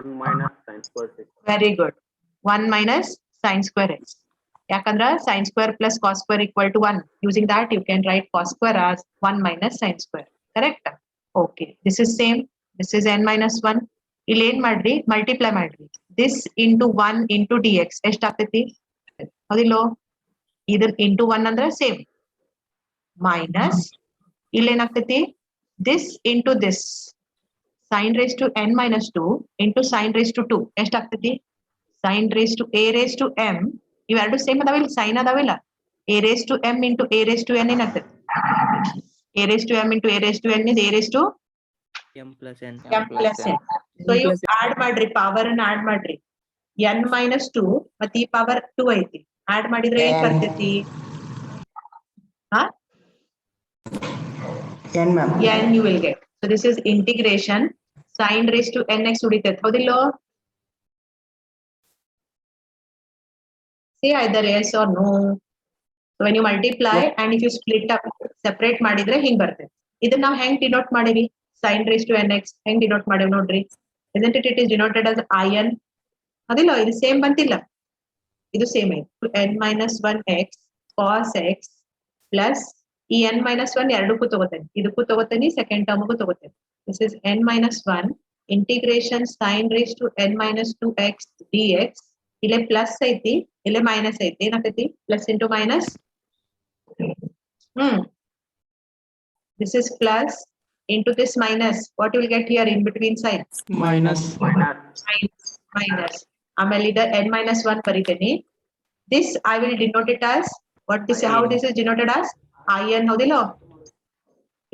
1 minus sin square x. Very good. 1 minus sin square x. Yakandra sin square plus cos square equal to 1. Using that you can write cos square as 1 minus sin square. Correct? Okay. This is same. This is n minus 1. ಇಲ್ಲಿ ಏನ್ ಮಾಡ್ರಿ? Multiply ಮಾಡ್ರಿ. This into 1 into dx ಎಷ್ಟಾಗ್ತೈತಿ? ಹೌದಿಲ್ಲೋ? ಇದ್ರ into 1 ಅಂದ್ರೆ same. Minus ಇಲ್ಲಿ ಏನಾಗ್ತೈತಿ? This into this sin raised to n minus 2 into sin raised to 2 ಎಷ್ಟಾಗ್ತೈತಿ? sin raised to a raised to m. ಇವೆರಡು ಸೇಮ್ ಅದಾವಿಲ್ಲ? ಸೈನ್ ಅದಾವಿಲ್ಲ? a raised to m into a raised to n ಏನಾಗ್ತೈತಿ? a raised to m into a raised to n is a raised to m plus n. So you add ಮಾಡ್ರಿ, power ಅನ್ನ add ಮಾಡ್ರಿ. n minus 2 ಮತ್ತೆ ಈ power 2 ಐತಿ. Add ಮಾಡಿದ್ರೆ ಏನ್ ಬರ್ತೈತಿ? N ma'am. n you will get. So this is integration sin raised to nx ಉಳಿತೈತಿ. ಹೌದಿಲ್ಲೋ? Say either yes or no. So when you multiply and if you split up, separate ಮಾಡಿದ್ರೆ ಹಿಂಗ್ ಬರ್ತೈತಿ. ಇದನ್ನ ನಾವು ಹೆಂಗ್ ಡಿನೋಟ್ ಮಾಡಿವಿ? sin raised to nx ಹೆಂಗ್ denote ಮಾಡಿವಿ ನೋಡ್ರಿ. Isn't it? It is denoted as in. ಹೌದಿಲ್ಲ? ಇದು ಸೇಮ್ ಬಂತಿಲ್ಲ? ಇದು ಸೇಮ್ ಐತಿ. n minus 1x cos x plus ಈ n minus 1 ಎರಡಕ್ಕೂ ತಗೋತೇನೆ, ಇದಕ್ಕೂ ತಗೋತೇನೆ, second ಟರ್ಮ್ಗೂ ತಗೋತೇನೆ. This is n minus 1 integration sin raised to n minus 2x dx. ಇಲ್ಲೇ ಪ್ಲಸ್ ಐತಿ, ಇಲ್ಲೇ ಮೈನಸ್ ಐತಿ. ಏನಾಗ್ತೈತಿ? Plus into minus. This is plus into this minus. What you will get here in between signs? Minus. Minus. ಆಮೇಲೆ ಇದ n minus 1 ಬರೀತೇನೆ. This I will denote it as what this, how this is denoted as in. ಹೌದಿಲ್ಲ?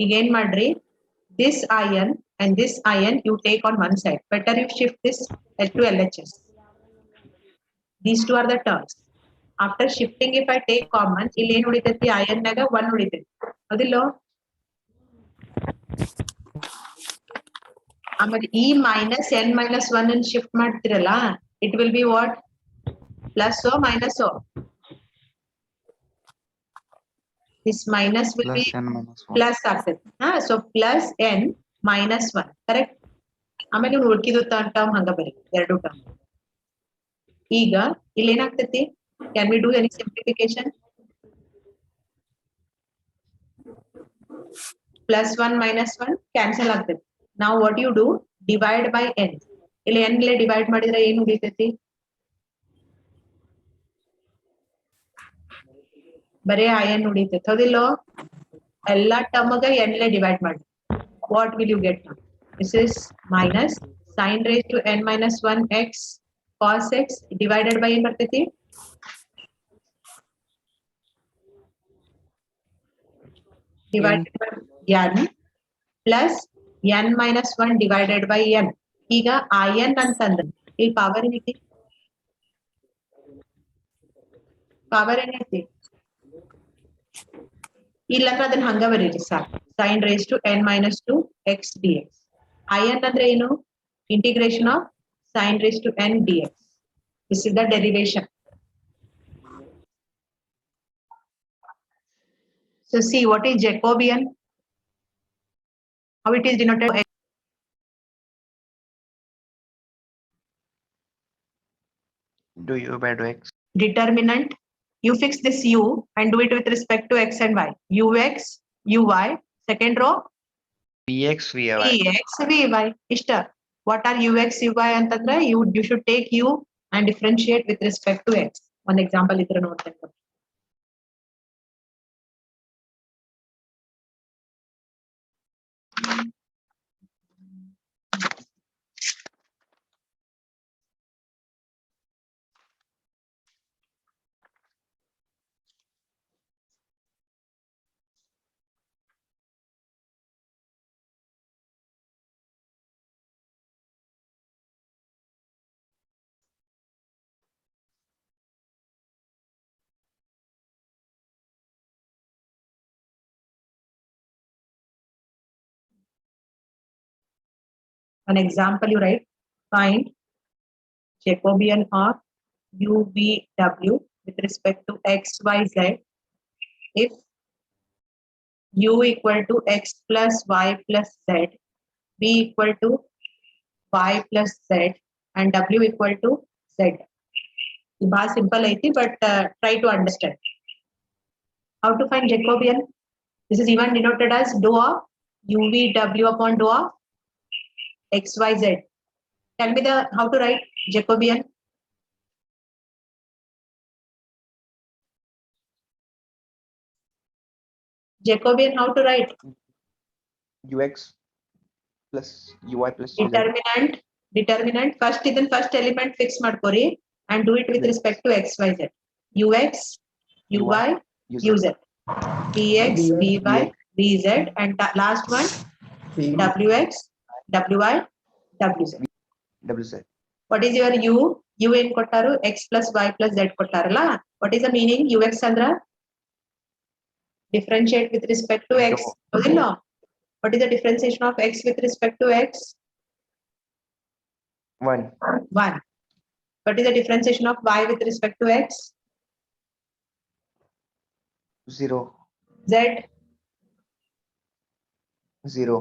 ಈಗ ಏನ್ ಮಾಡ್ರಿ? This in and this ion you take on one side. Better you shift this to LHS. These two are the terms. After shifting, if I take common, ಇಲ್ಲಿ ಏನು ಉಳಿತೈತಿ ion ನಾಗ 1 ಉಳಿತೈತಿ. ಹೌದಿಲ್ಲೋ? ಆಮೇಲೆ ಈ minus n minus 1 ಅನ್ನು shift ಮಾಡ್ತಿರಲ್ಲ, it will be what? Plus or minus or? This minus will be plus ಆಗ್ತೈತಿ. So plus n minus 1, correct? ಆಮೇಲೆ ನೀವು ಉಳ್ಕಿದ್ದು ಟರ್ಮ್ ಹಂಗ ಬರೀ ಎರಡು ಟರ್ಮ್. ಈಗ ಇಲ್ಲಿ ಏನಾಗ್ತೈತಿ? Can we do any simplification? Plus 1 minus 1 cancel ಆಗ್ತೈತಿ. Now what you do? Divide by n. ಇಲ್ಲಿ n ಲೇ divide ಮಾಡಿದ್ರೆ ಏನು ಉಳಿತೈತಿ? ಬರೇ ion ಉಳಿತೈತಿ. ಹೌದಿಲ್ಲೋ? ಎಲ್ಲ ಟರ್ಮ್ಗ n ಲೇ divide ಮಾಡಿ. What will you get now? This is minus sin raised to n minus 1 x cos x divided by ಏನ್ ಬರ್ತೈತಿ? Divided by n plus n minus 1 divided by n. ಈಗ ion ಅಂತಂದ್ರೆ ಈ power ಏನೈತಿ? Power ಏನೈತಿ? ಇಲ್ಲಂದ್ರೆ ಅದನ್ನ ಹಂಗ ಬರೀರಿ ಸಾಕು. sin raised to n minus 2 x dx. ion ಅಂದ್ರೆ ಏನು? Integration of sin raised to n dx. This is the derivation. So see what is Jacobian? How it is denoted? Do u by do x. Determinant. You fix this u and do it with respect to x and y. Ux, uy. Second row. Vx vy. Vx, vy. Ishta. What are ux, uy ಅಂತಂದ್ರೆ you should take u and differentiate with respect to x. One example ಇದ್ರೆ ನೋಡ್ತೇನೆ. An example you write, find Jacobian of UVW with respect to x, y, z if u equal to x plus y plus z, v equal to y plus z and w equal to z. It's simple but try to understand. How to find Jacobian? This is even denoted as dou of UVW upon dou of XYZ. Tell me how to write Jacobian. Jacobian, how to write? Ux plus uy plus Determinant. First element fix ಮಾಡ್ಕೊರಿ and do it with respect to XYZ. Ux, uy, uz. Vx, vy, vz and last one wx, wy, wz. wz. What is your u? U in kottaru x plus y plus z kottarala. What is the meaning? Ux andra differentiate with respect to x. No. What is the differentiation of x with respect to x? 1. What is the differentiation of y with respect to x? 0. Z 0.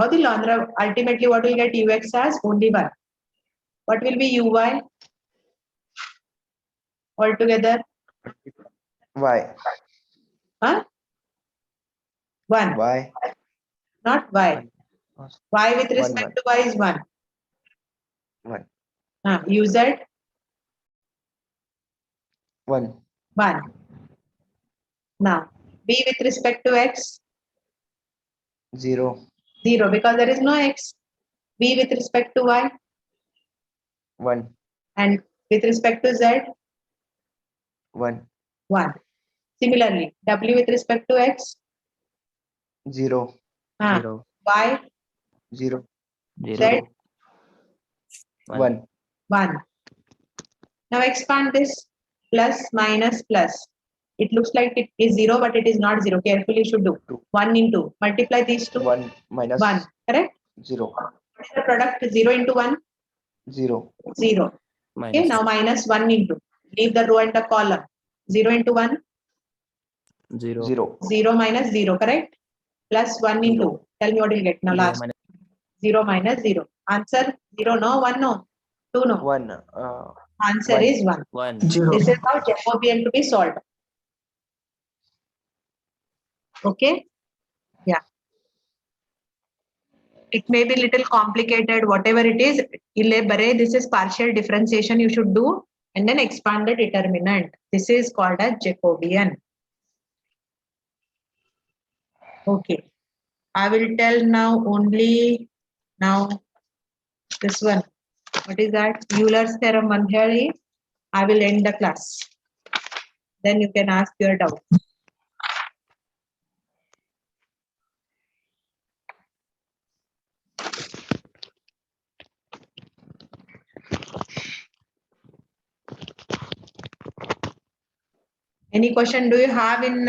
ಹೌದಿಲ್ಲ ಅಂದ್ರೆ ultimately what will get ux as only 1. What will be uy altogether? Y. 1. Y. Not y. Y with respect to y is 1. 1. uz 1. 1. Now v with respect to x 0. because there is no x. V with respect to y 1. and with respect to z 1. 1. Similarly, w with respect to x 0. y 0, Z 1, 1. Now expand this plus minus plus. It looks like it is 0, but it is not 0. Carefully you should do. 1 into. Multiply these two. 1 minus 1. Correct? 0, What is the product? 0 into 1? 0, 0. Okay, minus now minus 1 into. Leave the row and the column. 0 into 1? 0. 0, 0 minus 0, correct? Plus 1 into. Zero. Tell me what you'll get. Now 0 last. minus 0 minus 0. Answer 0 no, 1 no, 2 no. 1, Answer 1. is 1. 1. 0. This is how Jacobian to be solved. Okay? Yeah. It may be little complicated, whatever it is. This is partial differentiation you should do and then expand the determinant. This is called as Jacobian. Okay. I will tell now only now this one. What is that? Euler's theorem one here. I will end the class. Then you can ask your doubt. Any question do you have in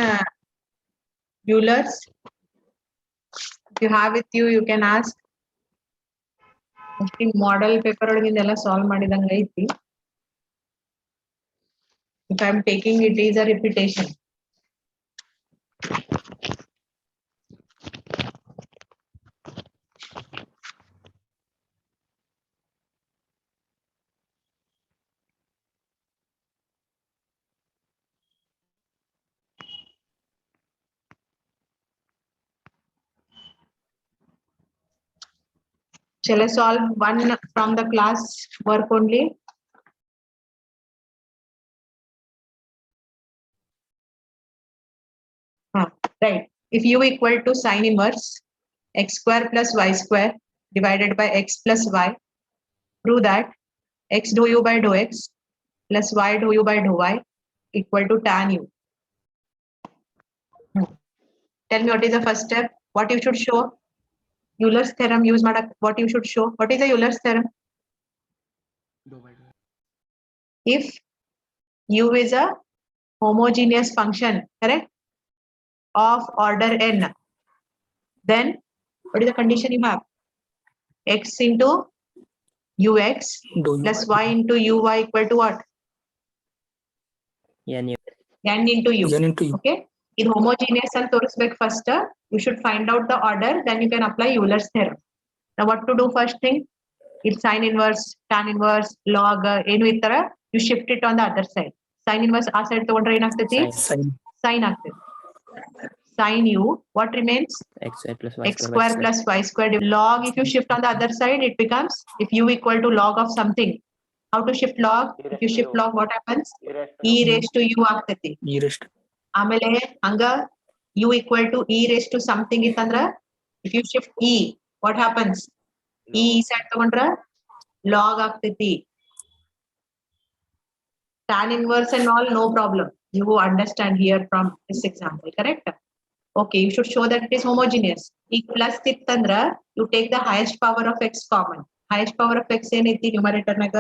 Euler's? If you have with you, you can ask. Model paper solve madidanga ಐತಿ. If I am taking it is a repetition. Shall I solve one from the class work only? Right. If u equal to sine inverse x square plus y square divided by x plus y, prove that x dou u by dou x plus y dou u by dou y equal to tan u. Tell me what is the first step? What you should show? Euler's theorem use what you should show? What is the Euler's theorem? If u is a homogeneous function, correct? Of order n, then what is the condition you have? X into ux plus y into uy equal to what? N N into u. N into u. Okay. In homogeneous and ತೋರಿಸ್ಬೇಕು first, you should find out the order, then you can apply Euler's theorem. Now what to do first thing? It's sine inverse, tan inverse, log, ಏನು ಈ ತರ you shift it on the other side. Sine inverse ಆ side ತಗೊಂಡ್ರೆ ಏನಾಗ್ತೈತಿ? Sine ಆಗ್ತೈತಿ. Sine u, what remains? x square plus y X square plus y square. Log, if you shift on the other side, it becomes, if u equal to log of something. How to shift log? If you shift log, what happens? E raised to u ಆಗ್ತೈತಿ. ಆಮೇಲೆ ಹಂಗ u equal to e raised to something ಇತ್ತಂದ್ರ, if you shift e, what happens? E side ತಗೊಂಡ್ರ log ಆಗ್ತೈತಿ. Tan inverse and all, no problem. You understand here from this example, correct? Okay, you should show that it is homogeneous. E plus ittandra, you take the highest power of x common. Highest power of x ಏನೈತಿ numerator ನಾಗ?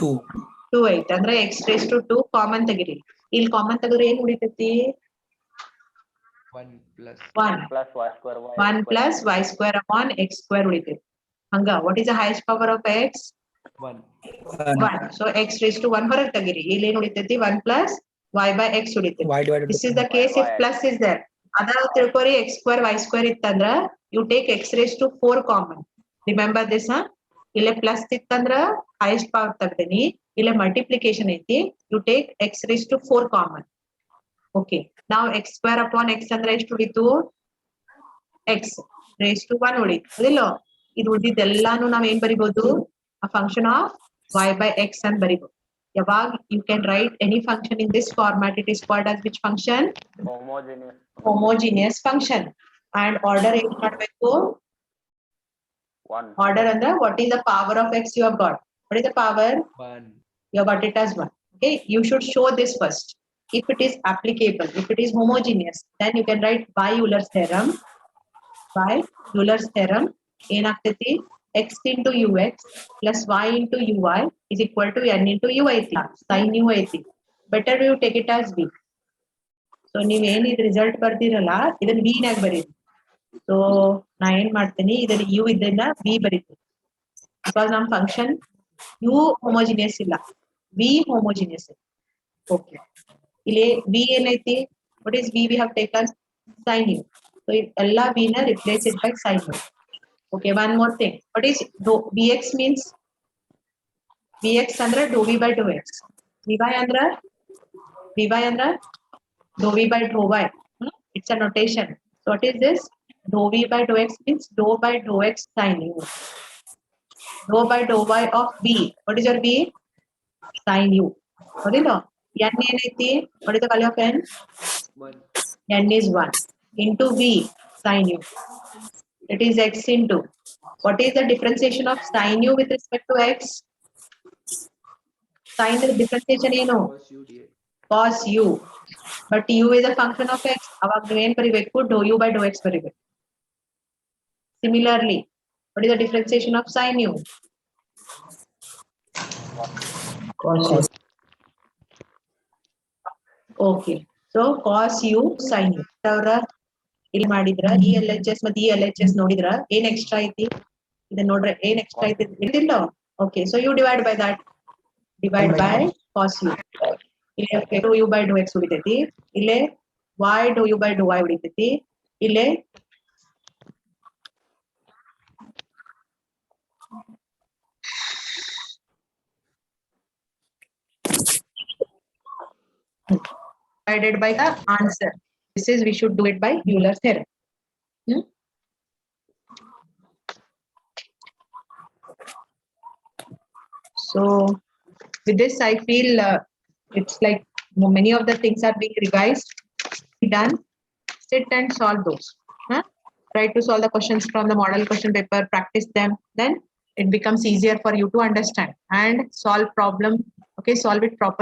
2. 2 ಐತಿ. ಅಂದ್ರೆ x raised to 2 common ತೆಗಿರಿ. ಇಲ್ಲಿ common ತೆಗೆದ್ರೆ ಏನು ಉಳಿತೈತಿ? 1 plus 1 plus y square y 1 plus y square upon x square ಉಳಿತೈತಿ. ಹಂಗ what is the highest power of x? 1, 1. So x raised to 1 ಹೊರಗೆ ತೆಗಿರಿ. ಇಲ್ಲಿ ಏನು ಉಳಿತೈತಿ? 1 plus y by x ಉಳಿತೈತಿ. Y divided This is the case if plus is there. ಅದರ ತಿಳ್ಕೊರಿ x square y square ಇತ್ತಂದ್ರ you take x raised to 4 common. Remember this, huh? ಇಲ್ಲೇ plus ಇತ್ತಂದ್ರ highest power ತೆಗ್ದೀನಿ. ಇಲ್ಲೇ multiplication ಐತಿ. You take x raised to 4 common. Okay. Now x square upon x ಅಂದ್ರೆ ಎಷ್ಟು ಉಳಿತು? x raised to 1 ಉಳಿತು. ಅದಿಲ್ಲ? ಇದು ಉಳಿದಿದ್ದೆಲ್ಲಾನು ನಾವ್ ಏನ್ ಬರಿಬಹುದು? A function of y by x ಅಂತ ಬರಿಬಹುದು. ಯಾವಾಗ you can write any function in this format, it is called as which function? homogeneous Homogeneous function. And order ಏನ್ ಮಾಡ್ಬೇಕು? 1 Order ಅಂದ್ರೆ what is the power of x you have got? What is the power? 1, You have got it as 1. Okay, you should show this first. If it is applicable, if it is homogeneous, then you can write by Euler's theorem. by Euler's theorem ಏನಾಗ್ತೈತಿ x into ux plus y into uy is equal to n into u ಐತಿ sin u ಐತಿ better you take it as b. So ನೀವ್ ಏನ್ ಇದು result ಬರ್ದಿರಲ್ಲ ಇದನ್ನ v ನಾಗ ಬರೀರಿ. So ನಾ ಏನ್ ಮಾಡ್ತೀನಿ ಇದನ್ನ u ಇದನ್ನ v ಬರೀತೀನಿ ಬಿಕಾಸ್ ನಮ್ ಫಂಕ್ಷನ್ u ಹೋಮೋಜಿನಿಯಸ್ ಇಲ್ಲ v ಹೋಮೋಜಿನಿಯಸ್. ಓಕೆ ಇಲ್ಲಿ v ಏನೈತಿ what is v we have taken sin u. So ಎಲ್ಲ v ನ replace it by sin u. Okay, one more thing. What is vx means? Vx ಅಂದ್ರೆ dou v by dou x. Vy ಅಂದ್ರೆ dou v by dou y. It's a notation. So what is this? Dou v by dou x means dou by dou x sin u. Dou by dou y of v. What is your v? Sin u. What is it? N ಏನೈತಿ? What is the value of n? 1. N is 1 into v sin u. It is x into. What is the differentiation of sin u with respect to x? Sin the differentiation ಏನು? Cos u dx. Cos u. But u is a function of x. ಅವಾಗ ನೀವೇನ್ ಬರಿಬೇಕು? Dou u by dou x ಬರಿಬೇಕು. Similarly, what is the differentiation of sin u? Cos u. Okay. So cos u sin u. ಅವರ ಇಲ್ಲಿ ಮಾಡಿದ್ರ ಈ LHS ಮತ್ತೆ ಈ LHS ನೋಡಿದ್ರ ಏನ್ ಎಕ್ಸ್ಟ್ರಾ ಐತಿ ಇದನ್ನ ನೋಡ್ರೆ ಏನ್ ಎಕ್ಸ್ಟ್ರಾ ಐತಿ ಇದಿಲ್ಲ. Okay so you divide by that divide by cos u. ಇಲ್ಲಿ dou u by dou x ಉಳಿತೈತಿ ಇಲ್ಲೇ y dou u by dou y ಉಳಿತೈತಿ ಇಲ್ಲೇ divided by the answer. This is we should do it by Euler's theorem. So with this I feel it's like many of the things are being revised, done. Sit and solve those. Try to solve the questions from the model question paper, practice them, then it becomes easier for you to understand and solve problem. Okay, solve it properly.